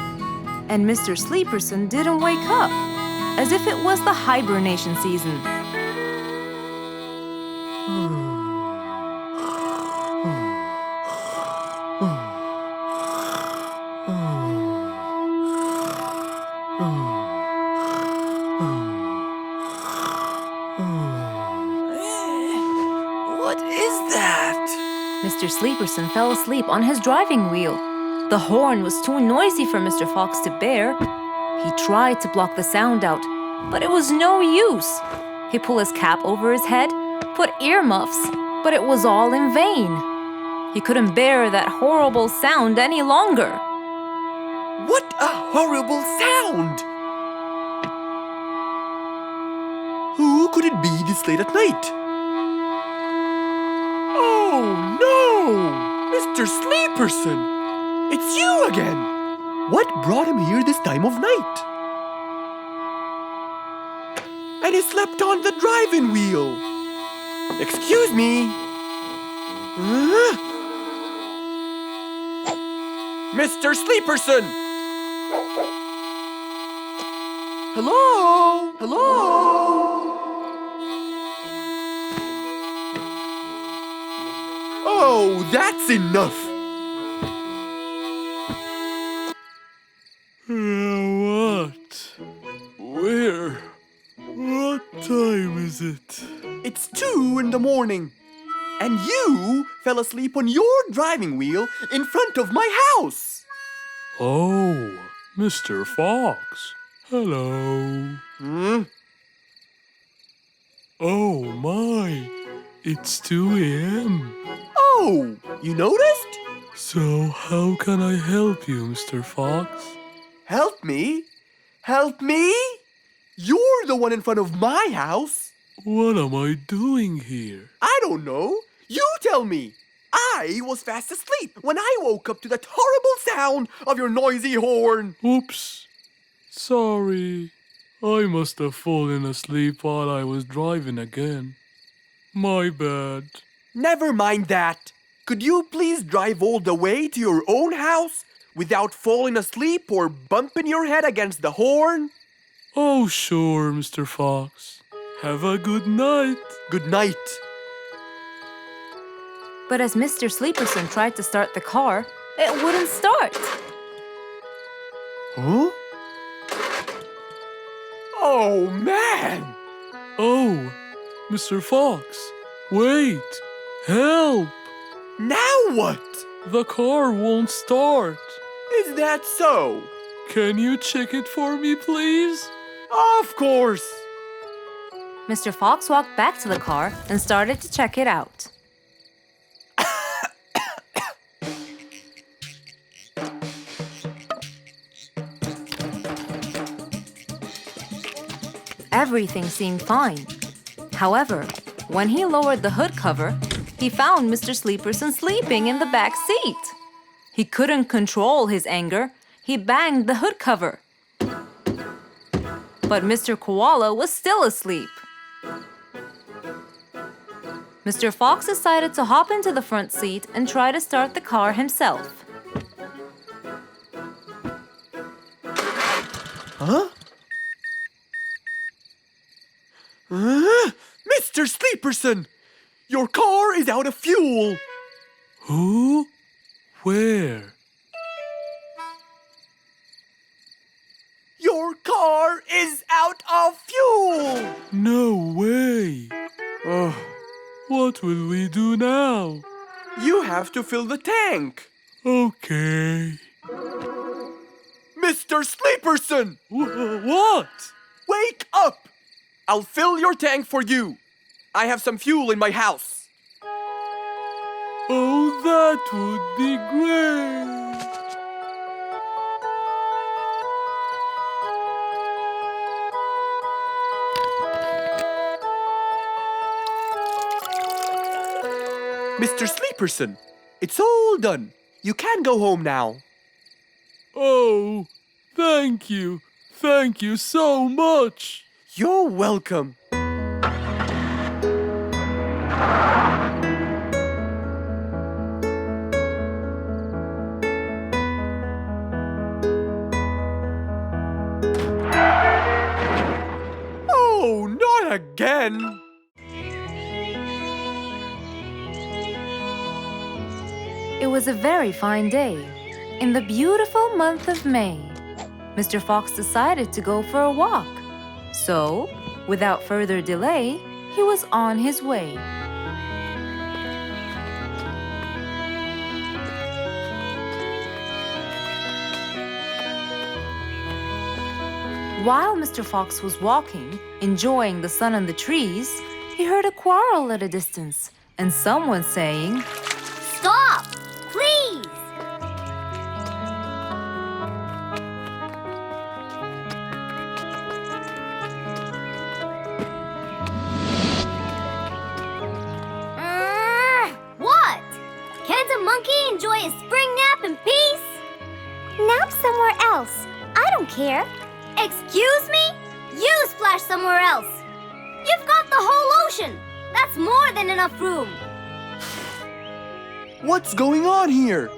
And Mr. Sleeperson didn't wake up, as if it was the hibernation season. What is that? Mr. Sleeperson fell asleep on his driving wheel. The horn was too noisy for Mr. Fox to bear. He tried to block the sound out, but it was no use. He pulled his cap over his head, put earmuffs, but it was all in vain. He couldn't bear that horrible sound any longer. What a horrible sound! Who could it be this late at night? Oh no! Mr. Sleeperson! It's you again! What brought him here this time of night? And he slept on the driving wheel. Excuse me. Mr. Sleeperson! Hello? Hello? Oh, that's enough. What? Where? What time is it? It's 2 in the morning. And you fell asleep on your driving wheel in front of my house. Oh, Mr. Fox. Hello. Oh my, it's 2 a.m. Oh, you noticed? So how can I help you, Mr. Fox? Help me? Help me? You're the one in front of my house. What am I doing here? I don't know. You tell me. I was fast asleep when I woke up to that horrible sound of your noisy horn. Oops. Sorry. I must have fallen asleep while I was driving again. My bad. Never mind that. Could you please drive all the way to your own house without falling asleep or bumping your head against the horn? Oh, sure, Mr. Fox. Have a good night. Good night. But as Mr. Sleeperson tried to start the car, it wouldn't start. Huh? Oh, man! Oh, Mr. Fox, wait! Help! Now what? The car won't start. Is that so? Can you check it for me, please? Of course. Mr. Fox walked back to the car and started to check it out. Everything seemed fine. However, when he lowered the hood cover, he found Mr. Sleeperson sleeping in the back seat. He couldn't control his anger. He banged the hood cover. But Mr. Koala was still asleep. Mr. Fox decided to hop into the front seat and try to start the car himself. Huh? Mr. Sleeperson! Your car is out of fuel! Who? Where? Your car is out of fuel! No way! Oh, What will we do now? you have to fill the tank! Okay. Mr. Sleeperson! What? Wake up! I'll fill your tank for you. I have some fuel in my house. Oh, that would be great. Mr. Sleeperson, it's all done. You can go home now. Oh, thank you. Thank you so much. You're welcome. Oh, not again! It was a very fine day, in the beautiful month of May. Mr. Fox decided to go for a walk. So, without further delay, he was on his way. While Mr. Fox was walking, enjoying the sun on the trees, he heard a quarrel at a distance and someone saying, Stop! Please! What? Can't a monkey enjoy a spring nap in peace? Nap somewhere else. I don't care. Excuse me? You splash somewhere else. You've got the whole ocean. That's more than enough room. What's going on here?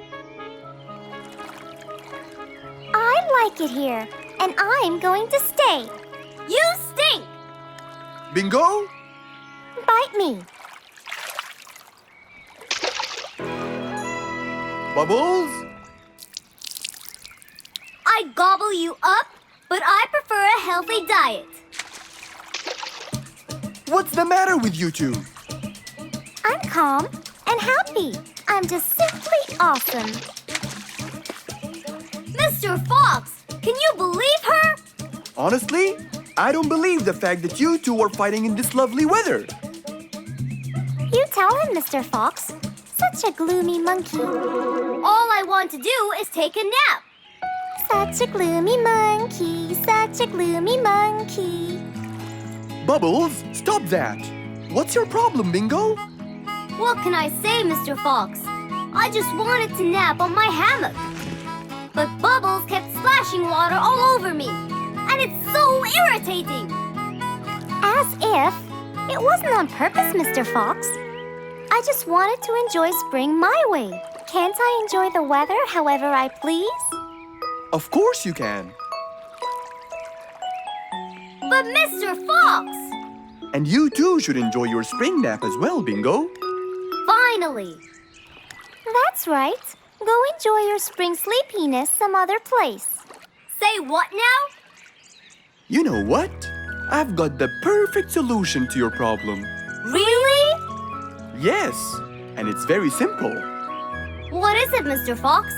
I like it here, and I'm going to stay. You stink! Bingo? Bite me. Bubbles? I gobble you up, but I prefer a healthy diet. What's the matter with you two? I'm calm and happy. I'm just simply awesome. Mr. Fox, can you believe her? Honestly, I don't believe the fact that you two are fighting in this lovely weather. You tell him, Mr. Fox. Such a gloomy monkey. All I want to do is take a nap. Such a gloomy monkey. Such a gloomy monkey. Bubbles, stop that. What's your problem, Bingo? What can I say, Mr. Fox? I just wanted to nap on my hammock. But Bubbles kept splashing water all over me. And it's so irritating. As if it wasn't on purpose, Mr. Fox. I just wanted to enjoy spring my way. Can't I enjoy the weather however I please? Of course you can. But Mr. Fox! And you too should enjoy your spring nap as well, Bingo. Finally! That's right. Go enjoy your spring sleepiness some other place. Say what now? You know what? I've got the perfect solution to your problem. Really? Yes, and it's very simple. What is it, Mr. Fox?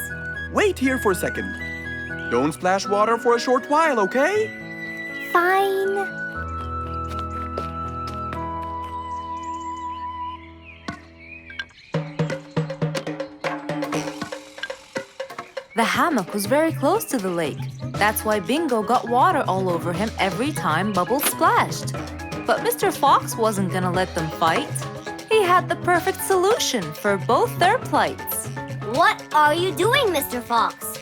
Wait here for a second. Don't splash water for a short while, okay? Fine. The hammock was very close to the lake. That's why Bingo got water all over him every time Bubbles splashed. But Mr. Fox wasn't gonna let them fight. He had the perfect solution for both their plights. What are you doing, Mr. Fox?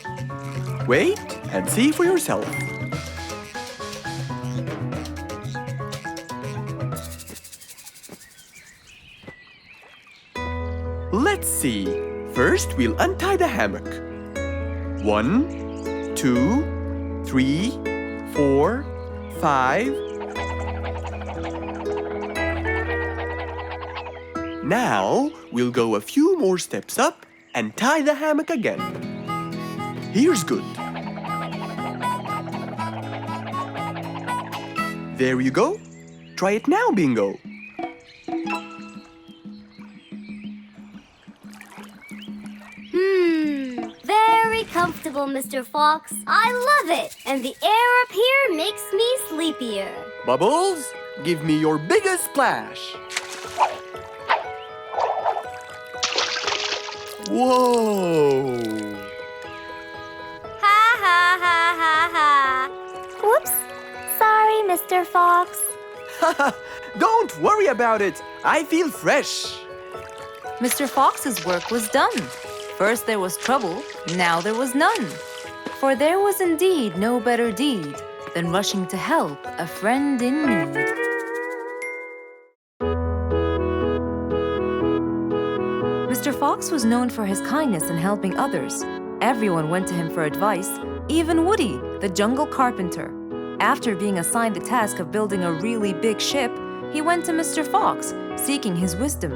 Wait and see for yourself. Let's see. First, we'll untie the hammock. 1, 2, 3, 4, 5. Now, we'll go a few more steps up and tie the hammock again. Here's good. There you go. Try it now, Bingo. Very comfortable, Mr. Fox. I love it. And the air up here makes me sleepier. Bubbles, give me your biggest splash. Whoa! Ha ha ha ha ha. Whoops. Sorry, Mr. Fox. Don't worry about it. I feel fresh. Mr. Fox's work was done. First there was trouble, now there was none. For there was indeed no better deed than rushing to help a friend in need. Mr. Fox was known for his kindness in helping others. Everyone went to him for advice, even Woody, the jungle carpenter. After being assigned the task of building a really big ship, he went to Mr. Fox, seeking his wisdom.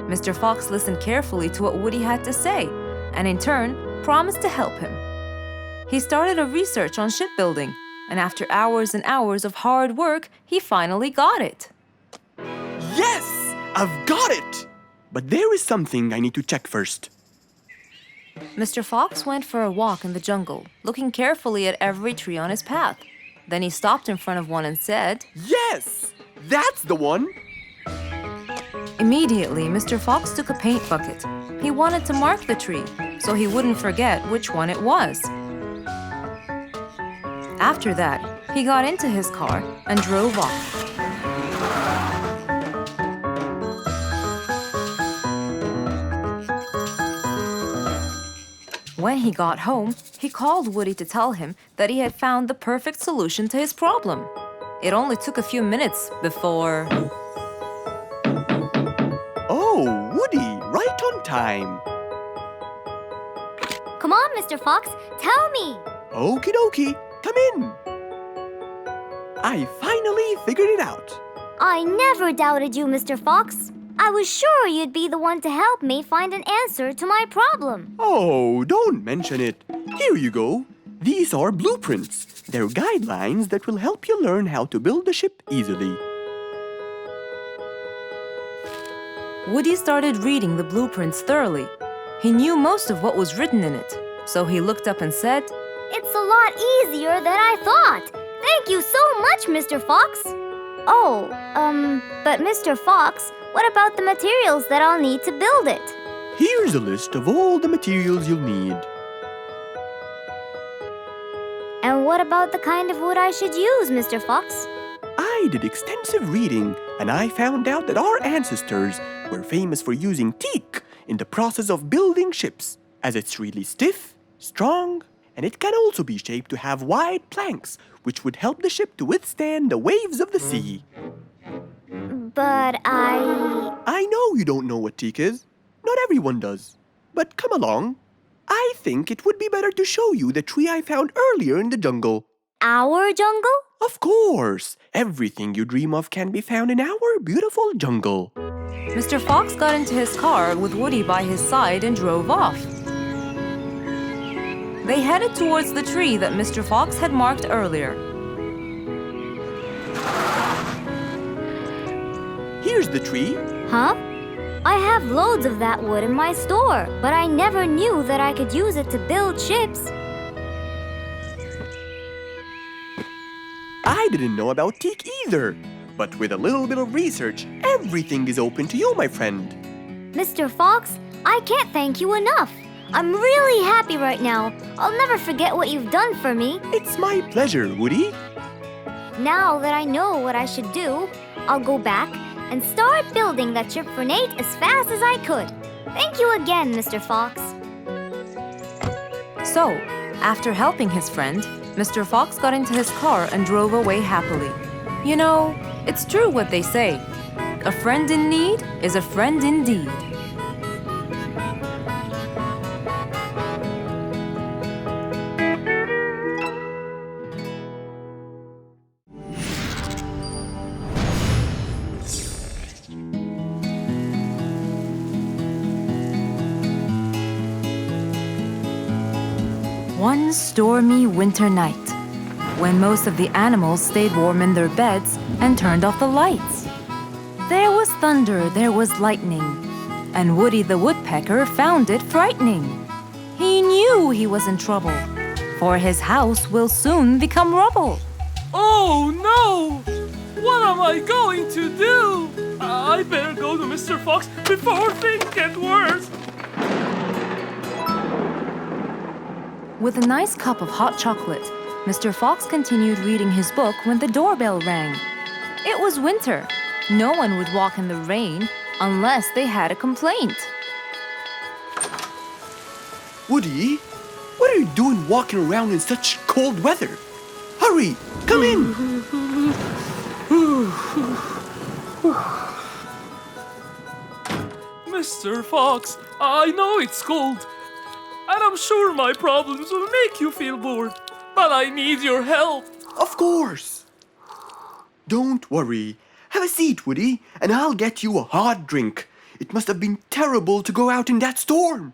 Mr. Fox listened carefully to what Woody had to say, and in turn, promised to help him. He started a research on shipbuilding, and after hours and hours of hard work, he finally got it. Yes! I've got it! But there is something I need to check first. Mr. Fox went for a walk in the jungle, looking carefully at every tree on his path. Then he stopped in front of one and said, Yes! That's the one! Immediately, Mr. Fox took a paint bucket. He wanted to mark the tree, so he wouldn't forget which one it was. After that, he got into his car and drove off. When he got home, he called Woody to tell him that he had found the perfect solution to his problem. It only took a few minutes before... Oh, Woody, right on time. Come on, Mr. Fox, tell me. Okie dokie, come in. I finally figured it out. I never doubted you, Mr. Fox. I was sure you'd be the one to help me find an answer to my problem. Oh, don't mention it. Here you go. These are blueprints. They're guidelines that will help you learn how to build a ship easily. Woody started reading the blueprints thoroughly. He knew most of what was written in it, so he looked up and said, It's a lot easier than I thought. Thank you so much, Mr. Fox. Oh, but Mr. Fox, what about the materials that I'll need to build it? Here's a list of all the materials you'll need. And what about the kind of wood I should use, Mr. Fox? I did extensive reading, and I found out that our ancestors were famous for using teak in the process of building ships, as it's really stiff, strong, and it can also be shaped to have wide planks, which would help the ship to withstand the waves of the sea. But I know you don't know what teak is. Not everyone does. But come along. I think it would be better to show you the tree I found earlier in the jungle. Our jungle? Of course! Everything you dream of can be found in our beautiful jungle. Mr. Fox got into his car with Woody by his side and drove off. They headed towards the tree that Mr. Fox had marked earlier. Here's the tree. Huh? I have loads of that wood in my store, but I never knew that I could use it to build ships. I didn't know about teak either. But with a little bit of research, everything is open to you, my friend. Mr. Fox, I can't thank you enough. I'm really happy right now. I'll never forget what you've done for me. It's my pleasure, Woody. Now that I know what I should do, I'll go back and start building that ship for Nate as fast as I could. Thank you again, Mr. Fox. So, after helping his friend, Mr. Fox got into his car and drove away happily. You know, it's true what they say. A friend in need is a friend indeed. One stormy winter night, when most of the animals stayed warm in their beds and turned off the lights. There was thunder, there was lightning, and Woody the Woodpecker found it frightening. He knew he was in trouble, for his house will soon become rubble. Oh no! What am I going to do? I better go to Mr. Fox before things get worse. With a nice cup of hot chocolate, Mr. Fox continued reading his book when the doorbell rang. It was winter. No one would walk in the rain unless they had a complaint. Woody, what are you doing walking around in such cold weather? Hurry, come in. Mr. Fox, I know it's cold. And I'm sure my problems will make you feel bored. But I need your help. Of course. Don't worry. Have a seat, Woody, and I'll get you a hot drink. It must have been terrible to go out in that storm.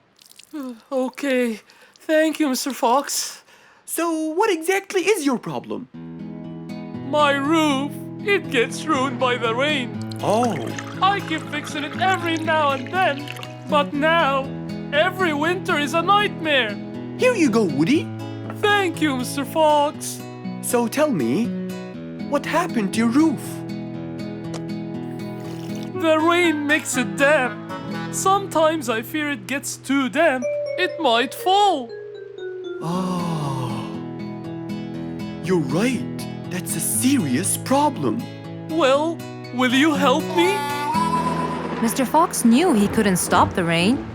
Okay. Thank you, Mr. Fox. So, what exactly is your problem? My roof, it gets ruined by the rain. Oh, I keep fixing it every now and then, but now, every winter is a nightmare. here you go, Woody. Thank you, Mr. Fox. So tell me, what happened to your roof? The rain makes it damp. Sometimes I fear it gets too damp. It might fall. Oh, you're right. That's a serious problem. Well, will you help me? Mr. Fox knew he couldn't stop the rain,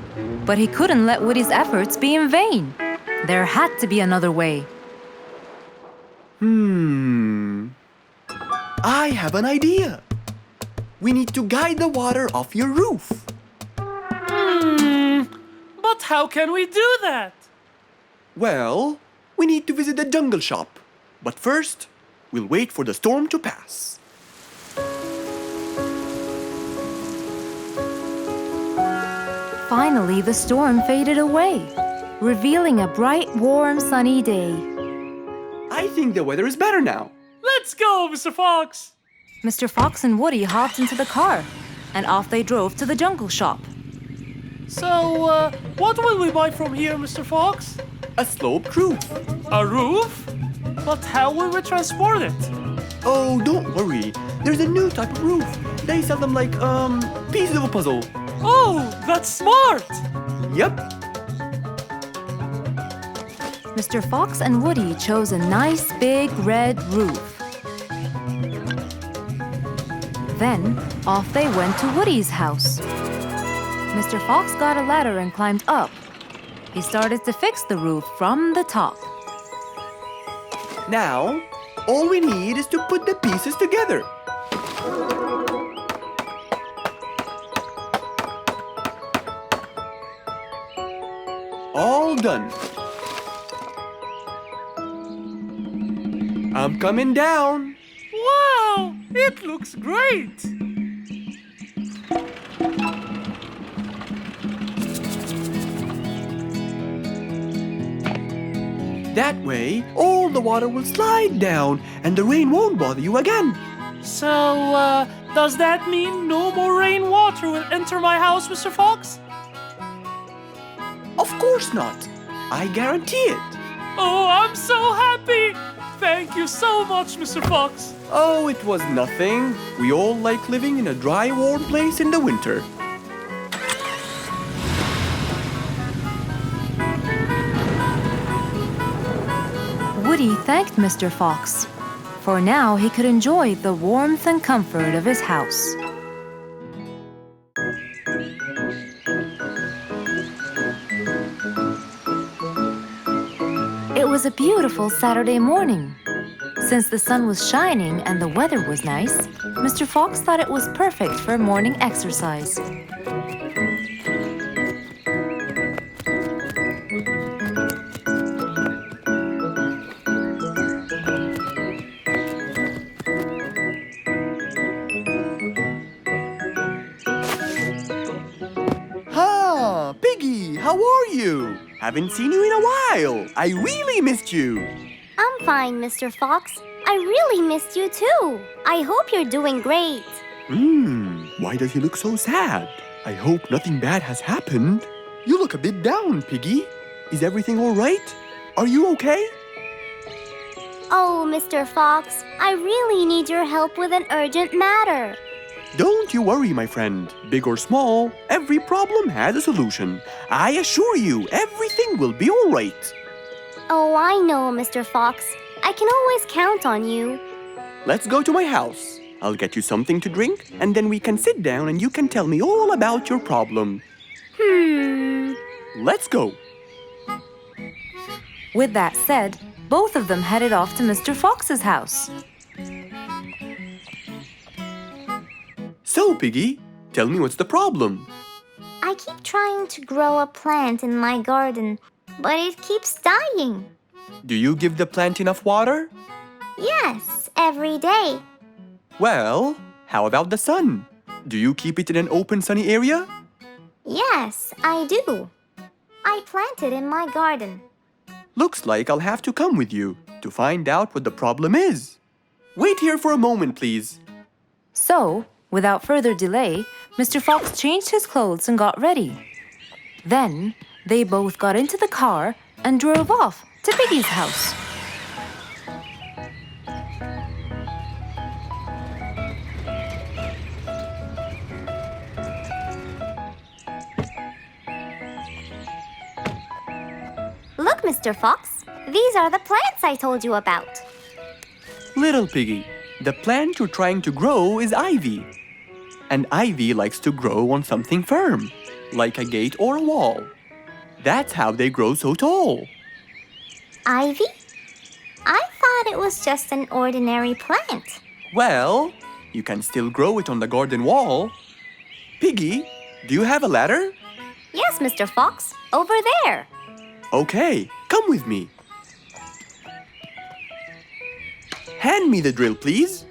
but he couldn't let Woody's efforts be in vain. There had to be another way. I have an idea. We need to guide the water off your roof. But how can we do that? Well, we need to visit the jungle shop. But first, we'll wait for the storm to pass. Finally, the storm faded away, revealing a bright, warm, sunny day. I think the weather is better now. Let's go, Mr. Fox. Mr. Fox and Woody hopped into the car, and off they drove to the jungle shop. So, what will we buy from here, Mr. Fox? A sloped roof. A roof? But how will we transport it? Oh, don't worry. There's a new type of roof. They sell them like, pieces of a puzzle. Oh, that's smart! Yep. Mr. Fox and Woody chose a nice big red roof. Then, off they went to Woody's house. Mr. Fox got a ladder and climbed up. He started to fix the roof from the top. Now, all we need is to put the pieces together. All done. I'm coming down. Wow, it looks great! That way, all the water will slide down and the rain won't bother you again. So, does that mean no more rainwater will enter my house, Mr. Fox? Of course not. I guarantee it. Oh, I'm so happy! Thank you so much, Mr. Fox. Oh, it was nothing. We all like living in a dry, warm place in the winter. Woody thanked Mr. Fox, for now he could enjoy the warmth and comfort of his house. It was a beautiful Saturday morning. Since the sun was shining and the weather was nice, Mr. Fox thought it was perfect for morning exercise. Ah, Piggy, how are you? Haven't seen you in a while. I really missed you. I'm fine, Mr. Fox. I really missed you too. I hope you're doing great. Why does he look so sad? I hope nothing bad has happened. You look a bit down, Piggy. Is everything all right? Are you okay? Oh, Mr. Fox, I really need your help with an urgent matter. Don't you worry, my friend. Big or small, every problem has a solution. I assure you, everything will be all right. Oh, I know, Mr. Fox. I can always count on you. Let's go to my house. I'll get you something to drink, and then we can sit down and you can tell me all about your problem. Let's go. With that said, both of them headed off to Mr. Fox's house. So, Piggy, tell me what's the problem? I keep trying to grow a plant in my garden, but it keeps dying. Do you give the plant enough water? Yes, every day. Well, how about the sun? Do you keep it in an open, sunny area? Yes, I do. I plant it in my garden. Looks like I'll have to come with you to find out what the problem is. Wait here for a moment, please. So, without further delay, Mr. Fox changed his clothes and got ready. Then, they both got into the car and drove off to Piggy's house. Look, Mr. Fox. These are the plants I told you about. Little Piggy, the plant you're trying to grow is ivy. And ivy likes to grow on something firm, like a gate or a wall. That's how they grow so tall. Ivy? I thought it was just an ordinary plant. Well, you can still grow it on the garden wall. Piggy, do you have a ladder? Yes, Mr. Fox. Over there. Okay, come with me. Hand me the drill, please.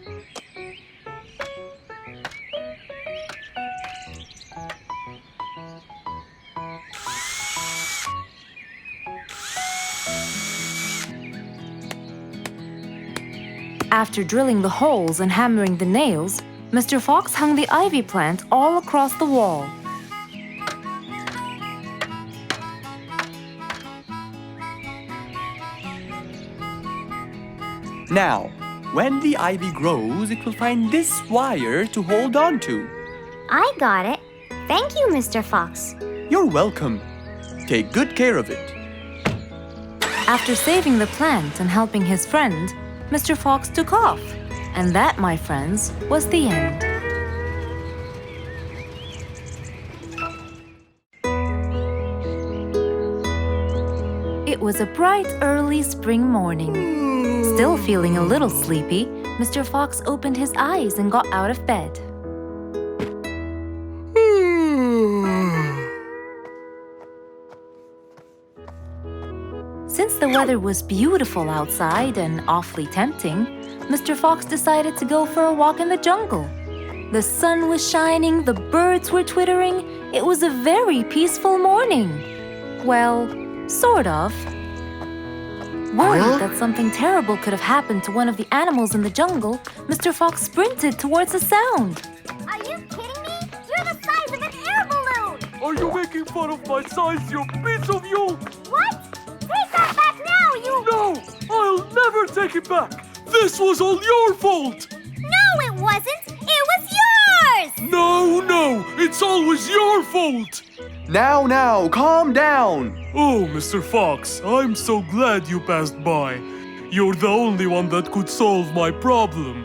After drilling the holes and hammering the nails, Mr. Fox hung the ivy plant all across the wall. Now, when the ivy grows, it will find this wire to hold on to. I got it. Thank you, Mr. Fox. You're welcome. Take good care of it. After saving the plant and helping his friend, Mr. Fox took off. And that, my friends, was the end. It was a bright, early spring morning. Still feeling a little sleepy, Mr. Fox opened his eyes and got out of bed. Since the weather was beautiful outside and awfully tempting, Mr. Fox decided to go for a walk in the jungle. The sun was shining, the birds were twittering. It was a very peaceful morning. Well, sort of. Worried that something terrible could have happened to one of the animals in the jungle, Mr. Fox sprinted towards the sound. Are you kidding me? You're the size of an air balloon! Are you making fun of my size, you piece of you? What? Take that back now, you... No! I'll never take it back! This was all your fault! No, it wasn't! It was yours! No! It's always your fault! Now, calm down. Oh, Mr. Fox, I'm so glad you passed by. You're the only one that could solve my problem.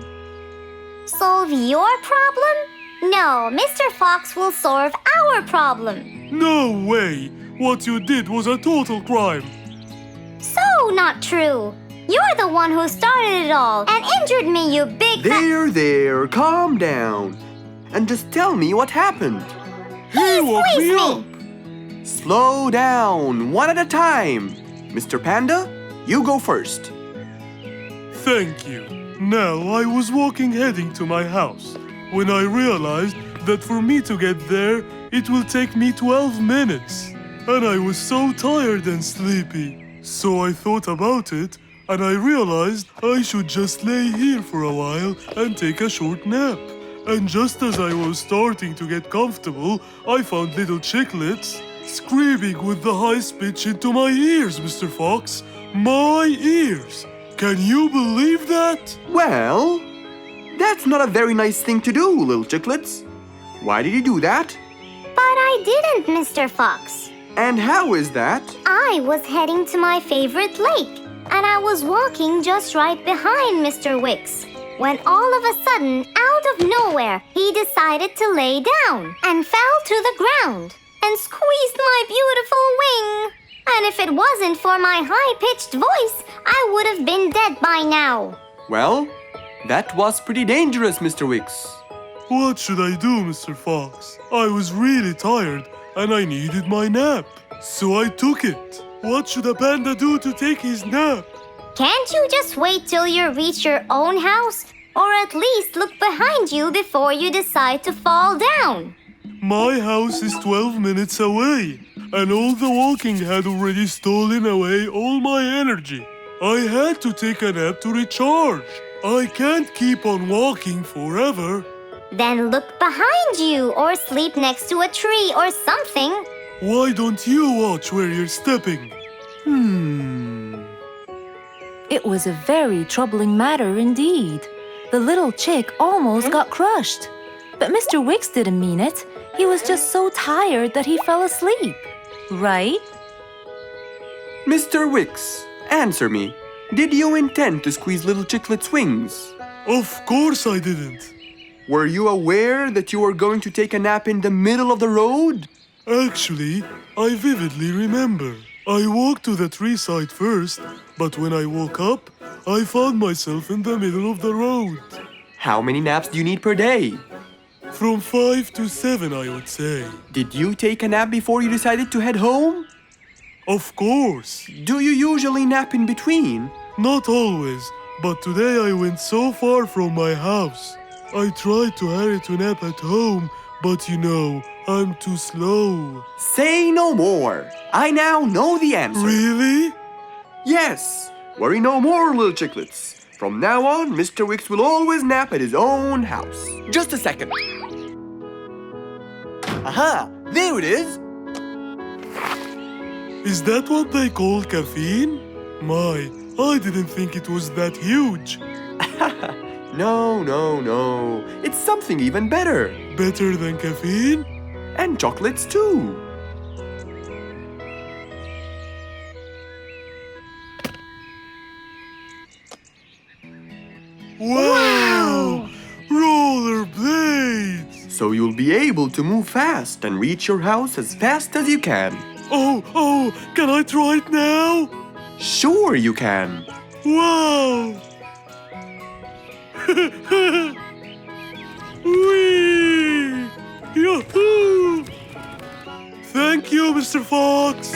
Solve your problem? No, Mr. Fox will solve our problem. No way! What you did was a total crime. So not true. You're the one who started it all and injured me, you big... There, calm down. And just tell me what happened. He woke me up. Slow down, one at a time. Mr. Panda, you go first. Thank you. Now, I was walking heading to my house when I realized that for me to get there, it will take me 12 minutes. And I was so tired and sleepy. So I thought about it, and I realized I should just lay here for a while and take a short nap. And just as I was starting to get comfortable, I found little chicklets screaming with the highest pitch into my ears, Mr. Fox. My ears! Can you believe that? Well, that's not a very nice thing to do, little chicklets. Why did you do that? But I didn't, Mr. Fox. And how is that? I was heading to my favorite lake, and I was walking just right behind Mr. Wicks, when all of a sudden, out of nowhere, he decided to lay down and fell to the ground and squeezed my beautiful wing. And if it wasn't for my high-pitched voice, I would have been dead by now. Well, that was pretty dangerous, Mr. Wicks. What should I do, Mr. Fox? I was really tired and I needed my nap. So I took it. What should a panda do to take his nap? Can't you just wait till you reach your own house? Or at least look behind you before you decide to fall down? My house is 12 minutes away, and all the walking had already stolen away all my energy. I had to take a nap to recharge. I can't keep on walking forever. Then look behind you or sleep next to a tree or something. Why don't you watch where you're stepping? It was a very troubling matter indeed. The little chick almost got crushed. But Mr. Wicks didn't mean it. He was just so tired that he fell asleep. Right? Mr. Wicks, answer me. Did you intend to squeeze little Chicklet's wings? Of course I didn't. Were you aware that you were going to take a nap in the middle of the road? Actually, I vividly remember. I walked to the tree side first, but when I woke up, I found myself in the middle of the road. How many naps do you need per day? From 5 to 7, I would say. Did you take a nap before you decided to head home? Of course. Do you usually nap in between? Not always, but today I went so far from my house. I tried to hurry to nap at home, but you know, I'm too slow. Say no more. I now know the answer. Really? Yes. Worry no more, little Chicklets. From now on, Mr. Wicks will always nap at his own house. Just a second. Aha! There it is! Is that what they call caffeine? My, I didn't think it was that huge. No. It's something even better. Better than caffeine? And chocolates too. Wow! Rollerblades! So you'll be able to move fast and reach your house as fast as you can. Oh, can I try it now? Sure you can. Wow! Whee! Yahoo! Thank you, Mr. Fox.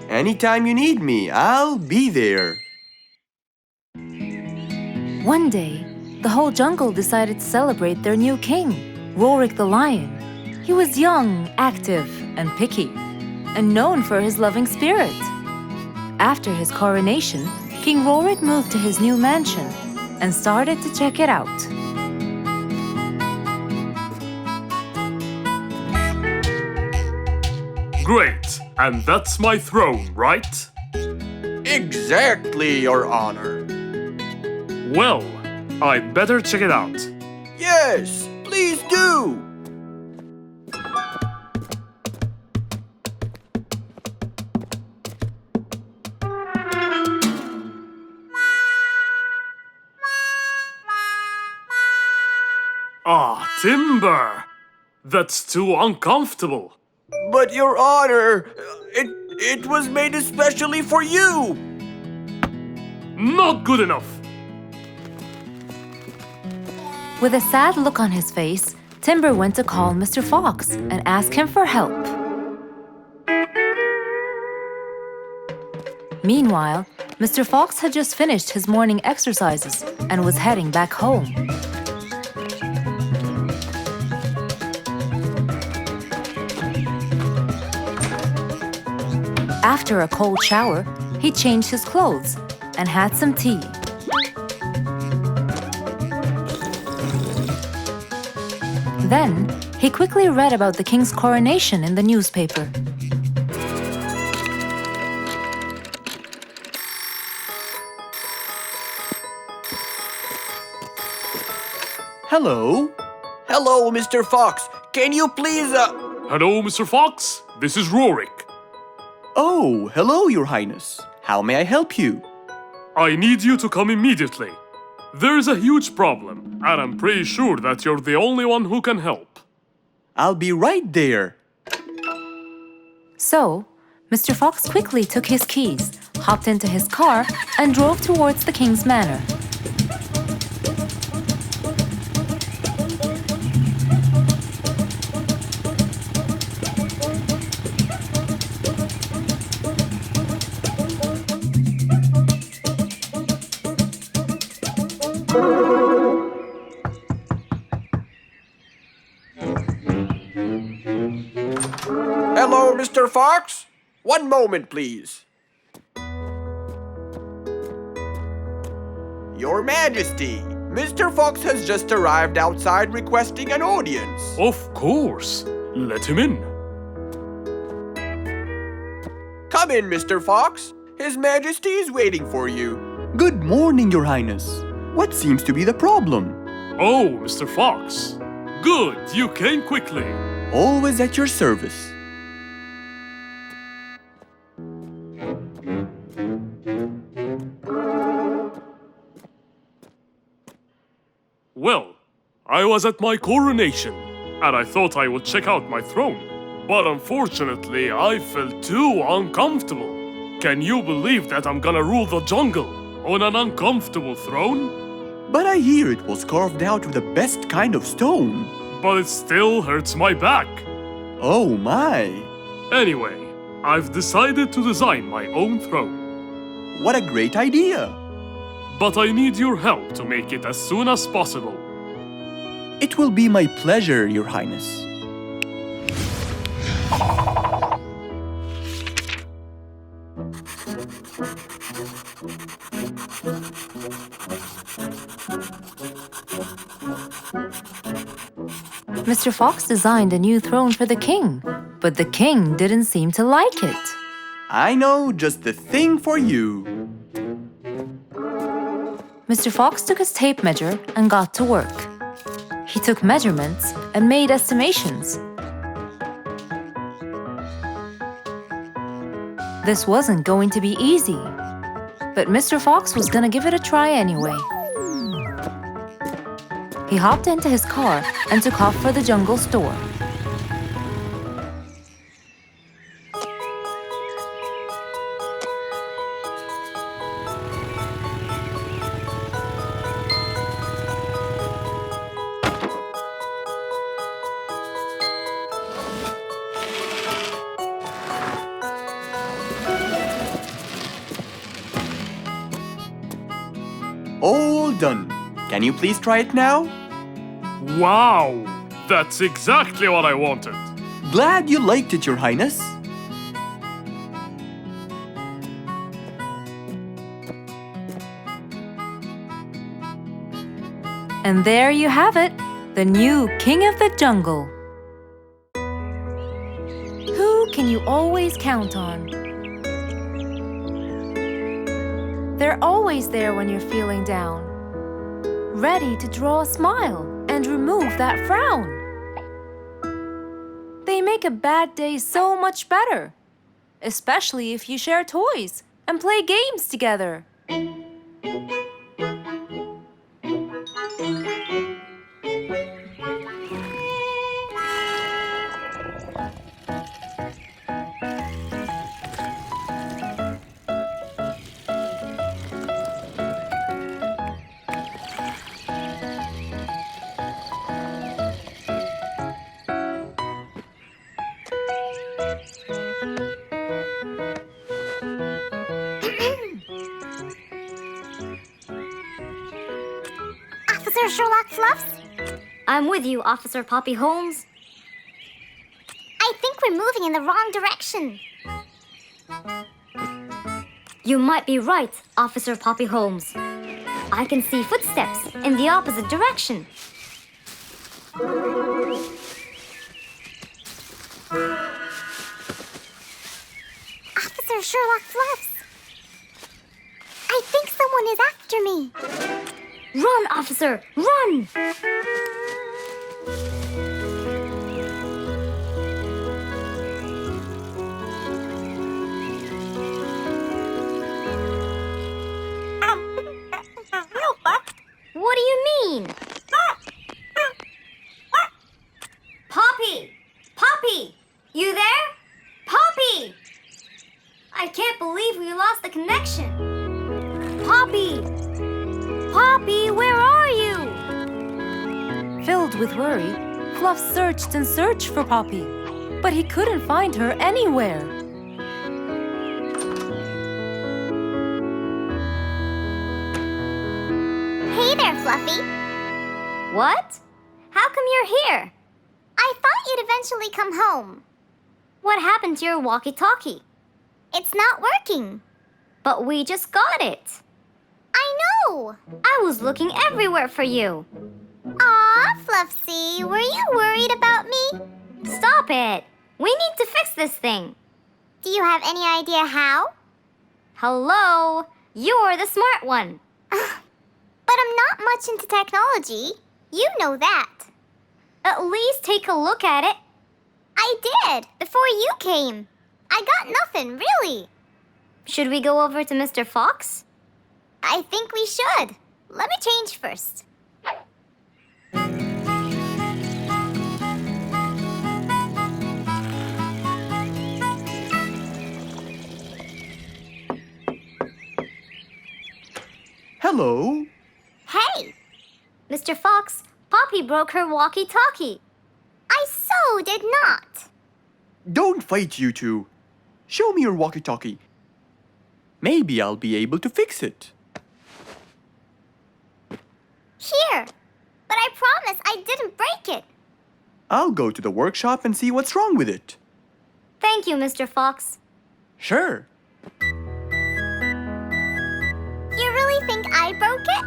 Anytime you need me, I'll be there. One day, the whole jungle decided to celebrate their new king, Rorik the lion. He was young, active, and picky, and known for his loving spirit. After his coronation, King Rorik moved to his new mansion and started to check it out. Great, and that's my throne, right? Exactly, Your Honor. Well, I'd better check it out. Yes, please do. Ah, timber! That's too uncomfortable. But Your Honor, it was made especially for you. Not good enough. With a sad look on his face, Timber went to call Mr. Fox and ask him for help. Meanwhile, Mr. Fox had just finished his morning exercises and was heading back home. After a cold shower, he changed his clothes and had some tea. Then, he quickly read about the king's coronation in the newspaper. Hello. Hello, Mr. Fox. Can you please, Hello, Mr. Fox. This is Rorik. Oh, hello, Your Highness. How may I help you? I need you to come immediately. There's a huge problem, and I'm pretty sure that you're the only one who can help. I'll be right there. So, Mr. Fox quickly took his keys, hopped into his car, and drove towards the king's manor. Mr. Fox? One moment, please. Your Majesty, Mr. Fox has just arrived outside requesting an audience. Of course. Let him in. Come in, Mr. Fox. His Majesty is waiting for you. Good morning, Your Highness. What seems to be the problem? Oh, Mr. Fox. Good, you came quickly. Always at your service. Well, I was at my coronation, and I thought I would check out my throne. But unfortunately, I felt too uncomfortable. Can you believe that I'm gonna rule the jungle on an uncomfortable throne? But I hear it was carved out of the best kind of stone. But it still hurts my back. Oh my! Anyway, I've decided to design my own throne. What a great idea! But I need your help to make it as soon as possible. It will be my pleasure, Your Highness. Mr. Fox designed a new throne for the king, but the king didn't seem to like it. I know just the thing for you. Mr. Fox took his tape measure and got to work. He took measurements and made estimations. This wasn't going to be easy, but Mr. Fox was gonna give it a try anyway. He hopped into his car and took off for the jungle store. All done. Can you please try it now? Wow! That's exactly what I wanted. Glad you liked it, Your Highness. And there you have it, the new king of the jungle. Who can you always count on? They're always there when you're feeling down, ready to draw a smile and remove that frown. They make a bad day so much better, especially if you share toys and play games together. Officer Sherlock Fluffs? I'm with you, Officer Poppy Holmes. I think we're moving in the wrong direction. You might be right, Officer Poppy Holmes. I can see footsteps in the opposite direction. Officer Sherlock Fluffs. I think someone is after me. Run, officer, run! What do you mean? Poppy! Poppy! You there? Poppy! I can't believe we lost the connection. Poppy! Poppy, where are you? Filled with worry, Fluff searched and searched for Poppy, but he couldn't find her anywhere. Hey there, Fluffy. What? How come you're here? I thought you'd eventually come home. What happened to your walkie-talkie? It's not working. But we just got it. I know. I was looking everywhere for you. Aw, Fluffsy, were you worried about me? Stop it. We need to fix this thing. Do you have any idea how? Hello? You're the smart one. But I'm not much into technology. You know that. At least take a look at it. I did, before you came. I got nothing, really. Should we go over to Mr. Fox? I think we should. Let me change first. Hello. Hey, Mr. Fox, Poppy broke her walkie-talkie. I so did not. Don't fight, you two. Show me your walkie-talkie. Maybe I'll be able to fix it. Here, but I promise I didn't break it. I'll go to the workshop and see what's wrong with it. Thank you, Mr. Fox. Sure. You really think I broke it?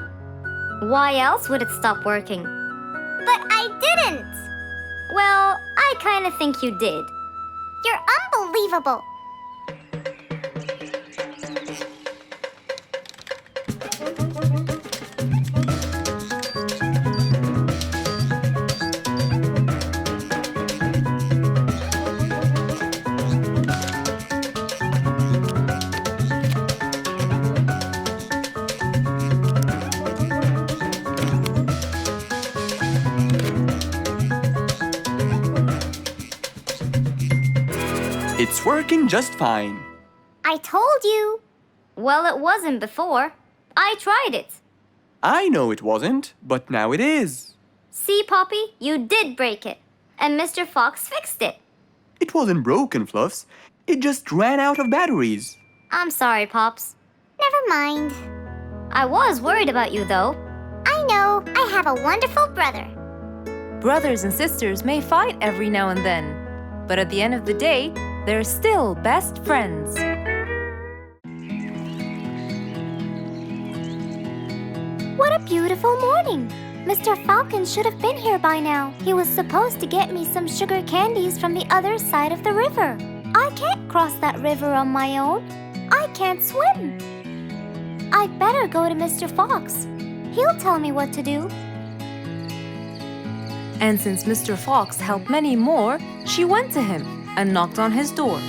Why else would it stop working? But I didn't. Well, I kind of think you did. You're unbelievable. It's working just fine. I told you. Well, it wasn't before. I tried it. I know it wasn't, but now it is. See, Poppy, you did break it. And Mr. Fox fixed it. It wasn't broken, Fluffs. It just ran out of batteries. I'm sorry, Pops. Never mind. I was worried about you, though. I know. I have a wonderful brother. Brothers and sisters may fight every now and then, but at the end of the day, they're still best friends. What a beautiful morning. Mr. Falcon should have been here by now. He was supposed to get me some sugar candies from the other side of the river. I can't cross that river on my own. I can't swim. I'd better go to Mr. Fox. He'll tell me what to do. And since Mr. Fox helped many more, she went to him and knocked on his door.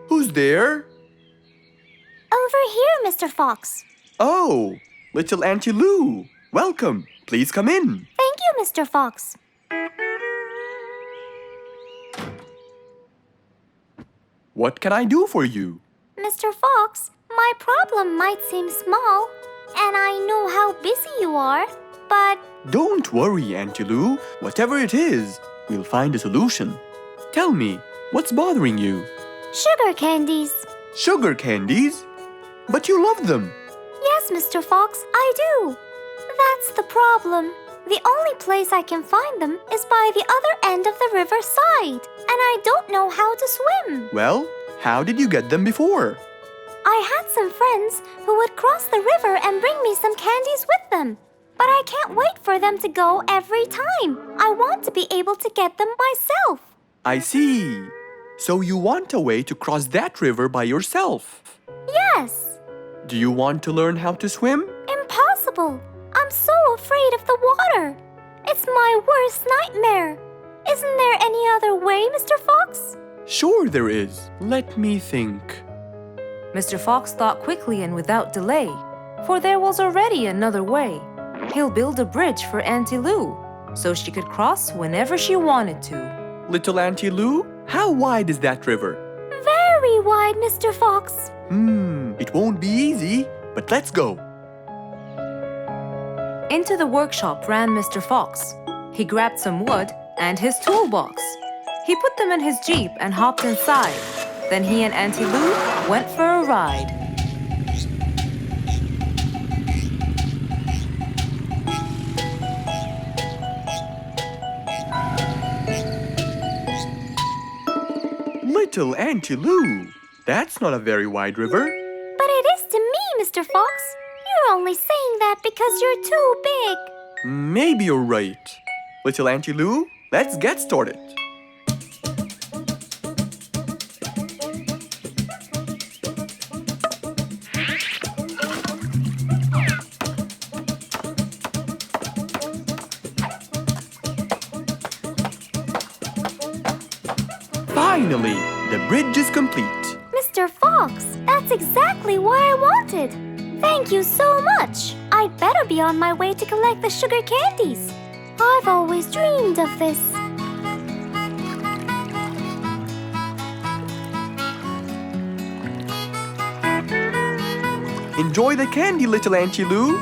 Who's there? Over here, Mr. Fox. Oh, little Auntie Lou. Welcome. Please come in. Thank you, Mr. Fox. What can I do for you? Mr. Fox, my problem might seem small, and I know how busy you are, but Don't worry, Auntie Lou. Whatever it is, we'll find a solution. Tell me, what's bothering you? sugar candies. Sugar candies? But you love them. Yes, Mr. Fox, I do. That's the problem. The only place I can find them is by the other end of the river side, and I don't know how to swim. Well, how did you get them before? I had some friends who would cross the river and bring me some candies with them. But I can't wait for them to go every time. I want to be able to get them myself. I see. So you want a way to cross that river by yourself. Yes. Do you want to learn how to swim? Impossible. I'm so afraid of the water. It's my worst nightmare. Isn't there any other way, Mr. Fox? Sure there is. Let me think. Mr. Fox thought quickly and without delay, for there was already another way. He'll build a bridge for Auntie Lou, so she could cross whenever she wanted to. Little Auntie Lou, how wide is that river? Very wide, Mr. Fox. It won't be easy, but let's go. Into the workshop ran Mr. Fox. He grabbed some wood and his toolbox. He put them in his jeep and hopped inside. Then he and Auntie Lou went for a ride. Little Auntie Lou, that's not a very wide river. But it is to me, Mr. Fox. You're only saying that because you're too big. Maybe you're right. Little Auntie Lou, let's get started. Finally, the bridge is complete. Mr. Fox, that's exactly what I wanted. Thank you so much. I'd better be on my way to collect the sugar candies. I've always dreamed of this. Enjoy the candy, Little Auntie Lou.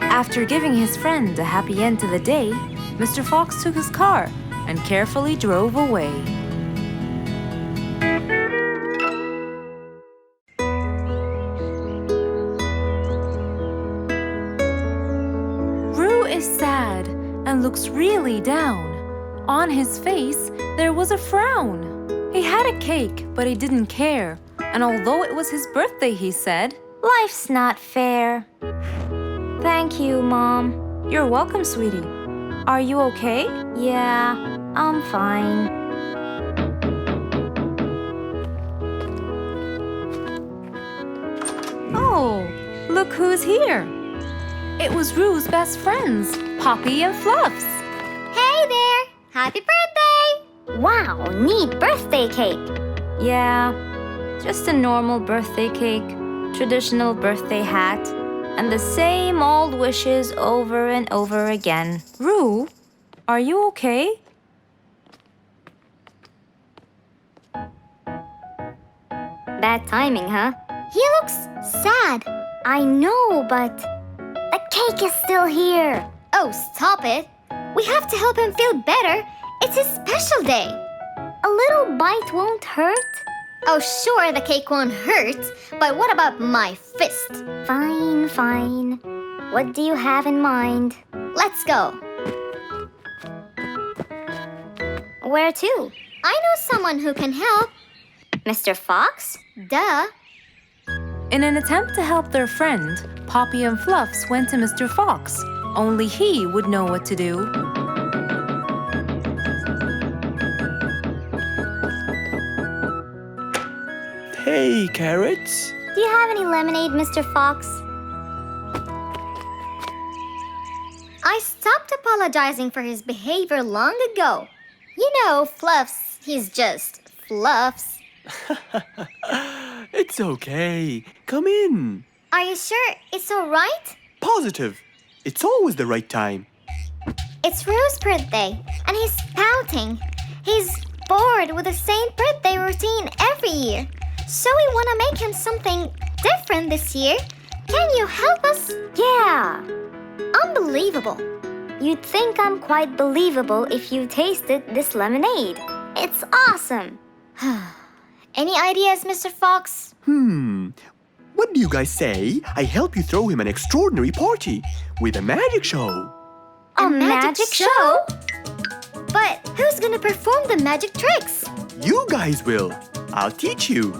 After giving his friend a happy end to the day, Mr. Fox took his car and carefully drove away. Roo is sad and looks really down. On his face, there was a frown. He had a cake, but he didn't care. And although it was his birthday, he said, Life's not fair. "Thank you, Mom." "You're welcome, sweetie. Are you okay?" Yeah, I'm fine. Oh, look who's here. It was Roo's best friends, Poppy and Fluffs. Hey there! Happy birthday! Wow, neat birthday cake. Yeah, just a normal birthday cake, traditional birthday hat, and the same old wishes over and over again. Roo, are you okay? Bad timing, huh? He looks sad. I know, but the cake is still here. Oh, stop it. We have to help him feel better. It's his special day. A little bite won't hurt. Oh, sure, the cake won't hurt. But what about my fist? Fine, fine. What do you have in mind? Let's go. Where to? I know someone who can help. Mr. Fox? Duh. In an attempt to help their friend, Poppy and Fluffs went to Mr. Fox. Only he would know what to do. Hey, carrots. Do you have any lemonade, Mr. Fox? I stopped apologizing for his behavior long ago. You know, Fluffs, he's just Fluffs. It's okay. Come in. Are you sure it's all right? Positive. It's always the right time. It's Rue's birthday, and he's pouting. He's bored with the same birthday routine every year. So we want to make him something different this year. Can you help us? Yeah. Unbelievable. You'd think I'm quite believable if you tasted this lemonade. It's awesome. Any ideas, Mr. Fox? What do you guys say? I help you throw him an extraordinary party with a magic show. A magic show? But who's gonna perform the magic tricks? You guys will. I'll teach you.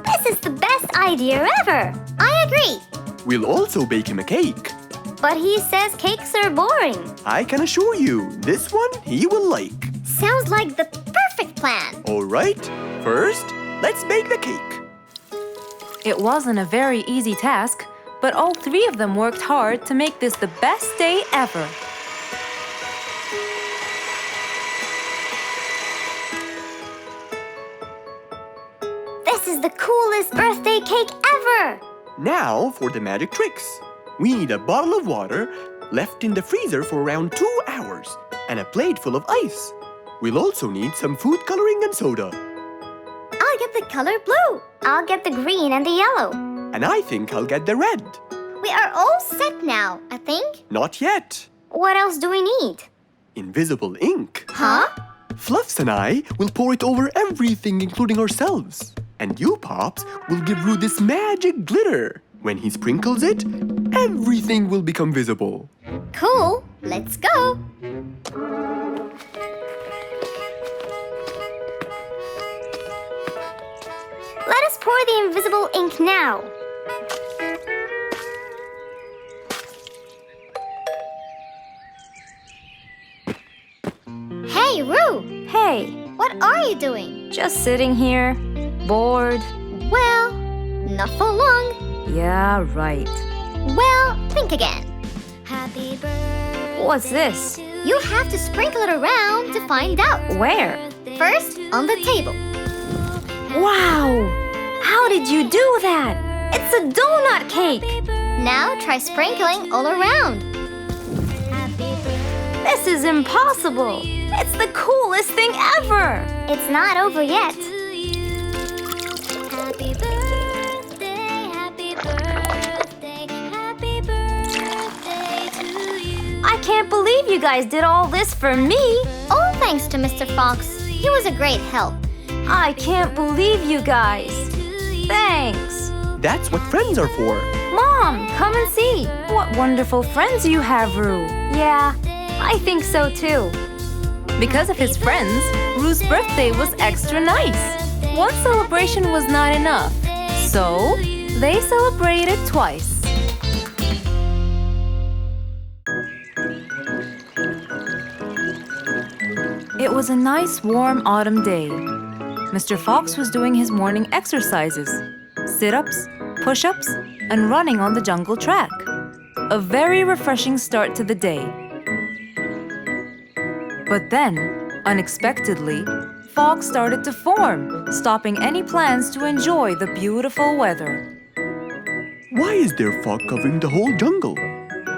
This is the best idea ever. I agree. We'll also bake him a cake. But he says cakes are boring. I can assure you, this one he will like. Sounds like the perfect plan. All right, first, let's bake the cake. It wasn't a very easy task, but all three of them worked hard to make this the best day ever. This is the coolest birthday cake ever. Now for the magic tricks. We need a bottle of water left in the freezer for around 2 hours and a plate full of ice. We'll also need some food coloring and soda. I'll get the color blue. I'll get the green and the yellow. And I think I'll get the red. We are all set now, I think. Not yet. What else do we need? Invisible ink. Huh? Fluffs and I will pour it over everything, including ourselves. And you, Pops, will give Roo this magic glitter. When he sprinkles it, everything will become visible. Cool. Let's go. Let us pour the invisible ink now. Hey, Roo! Hey, What are you doing? just sitting here, bored. Well, not for long. Yeah, right. Well, think again. Happy birthday. What's this? You have to sprinkle it around to find out. Where? First, on the table. Wow! How did you do that? It's a donut cake! Now try sprinkling all around. This is impossible! It's the coolest thing ever! It's not over yet. I can't believe you guys did all this for me! All thanks to Mr. Fox. He was a great help. I can't believe you guys! Thanks! That's what friends are for. Mom, come and see! What wonderful friends you have, Roo! Yeah, I think so too. Because of his friends, Roo's birthday was extra nice. One celebration was not enough, so they celebrated twice. It was a nice warm autumn day. Mr. Fox was doing his morning exercises, sit-ups, push-ups, and running on the jungle track. A very refreshing start to the day. But then, unexpectedly, fog started to form, stopping any plans to enjoy the beautiful weather. Why is there fog covering the whole jungle?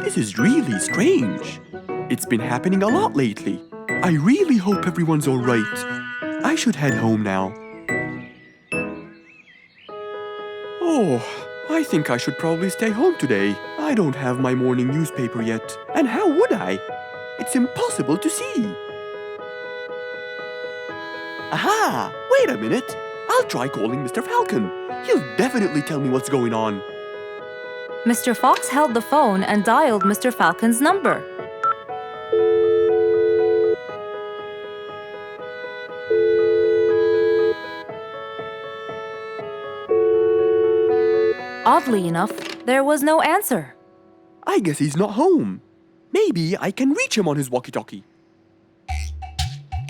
This is really strange. It's been happening a lot lately. I really hope everyone's all right. I should head home now. Oh, I think I should probably stay home today. I don't have my morning newspaper yet. And how would I? It's impossible to see. Aha! Wait a minute. I'll try calling Mr. Falcon. He'll definitely tell me what's going on. Mr. Fox held the phone and dialed Mr. Falcon's number. Oddly enough, there was no answer. I guess he's not home. Maybe I can reach him on his walkie-talkie.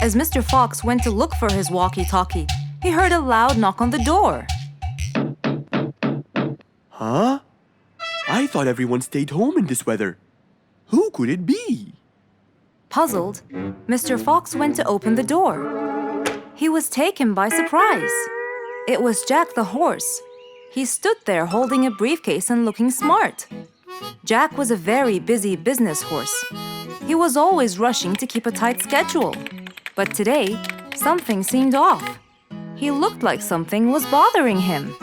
As Mr. Fox went to look for his walkie-talkie, he heard a loud knock on the door. Huh? I thought everyone stayed home in this weather. Who could it be? Puzzled, Mr. Fox went to open the door. He was taken by surprise. It was Jack the horse. He stood there holding a briefcase and looking smart. Jack was a very busy business horse. He was always rushing to keep a tight schedule. But today, something seemed off. He looked like something was bothering him.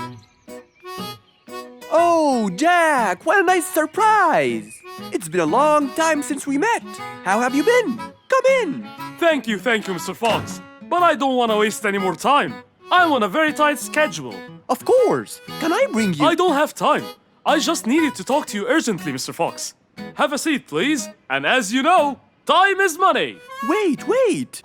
Oh, Jack, what a nice surprise! It's been a long time since we met. How have you been? Come in. Thank you, Mr. Fox. But I don't want to waste any more time. I'm on a very tight schedule. Of course. Can I bring you? I don't have time. I just needed to talk to you urgently, Mr. Fox. Have a seat, please. And as you know, time is money. Wait.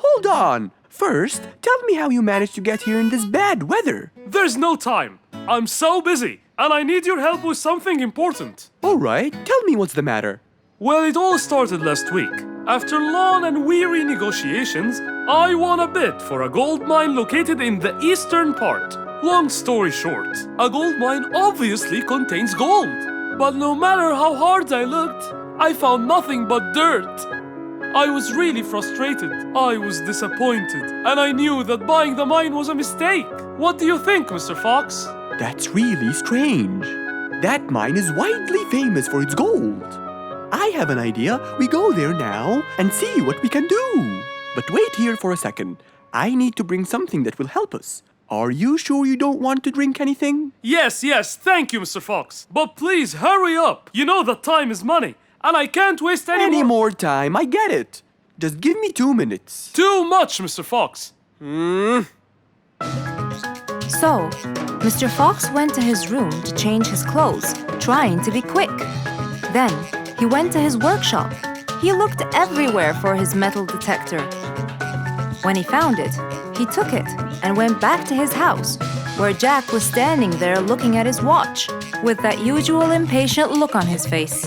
Hold on. First, tell me how you managed to get here in this bad weather. There's no time. I'm so busy, and I need your help with something important. All right, tell me what's the matter. Well, it all started last week. After long and weary negotiations, I won a bid for a gold mine located in the eastern part. Long story short, a gold mine obviously contains gold. But no matter how hard I looked, I found nothing but dirt. I was really frustrated. I was disappointed, and I knew that buying the mine was a mistake. What do you think, Mr. Fox? That's really strange. That mine is widely famous for its gold. I have an idea. We go there now and see what we can do. But wait here for a second. I need to bring something that will help us. Are you sure you don't want to drink anything? Yes, thank you, Mr. Fox. But please, hurry up. You know that time is money, and I can't waste any Any more time, I get it. Just give me 2 minutes. Too much, Mr. Fox. So, Mr. Fox went to his room to change his clothes, trying to be quick. Then, he went to his workshop. He looked everywhere for his metal detector. When he found it, he took it and went back to his house, where Jack was standing there looking at his watch, with that usual impatient look on his face.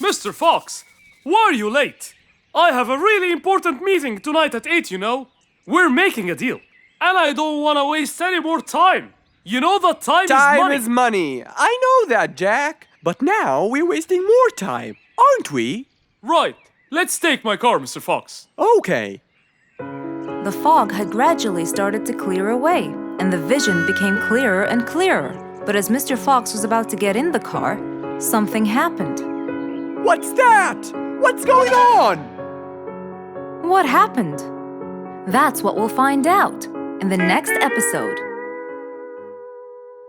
Mr. Fox, why are you late? I have a really important meeting tonight at 8, you know. We're making a deal, and I don't want to waste any more time. You know that time is money. Time is money. I know that, Jack. But now we're wasting more time, aren't we? Right. Let's take my car, Mr. Fox. Okay. The fog had gradually started to clear away, and the vision became clearer and clearer. But as Mr. Fox was about to get in the car, something happened. What's that? What's going on? What happened? That's what we'll find out in the next episode.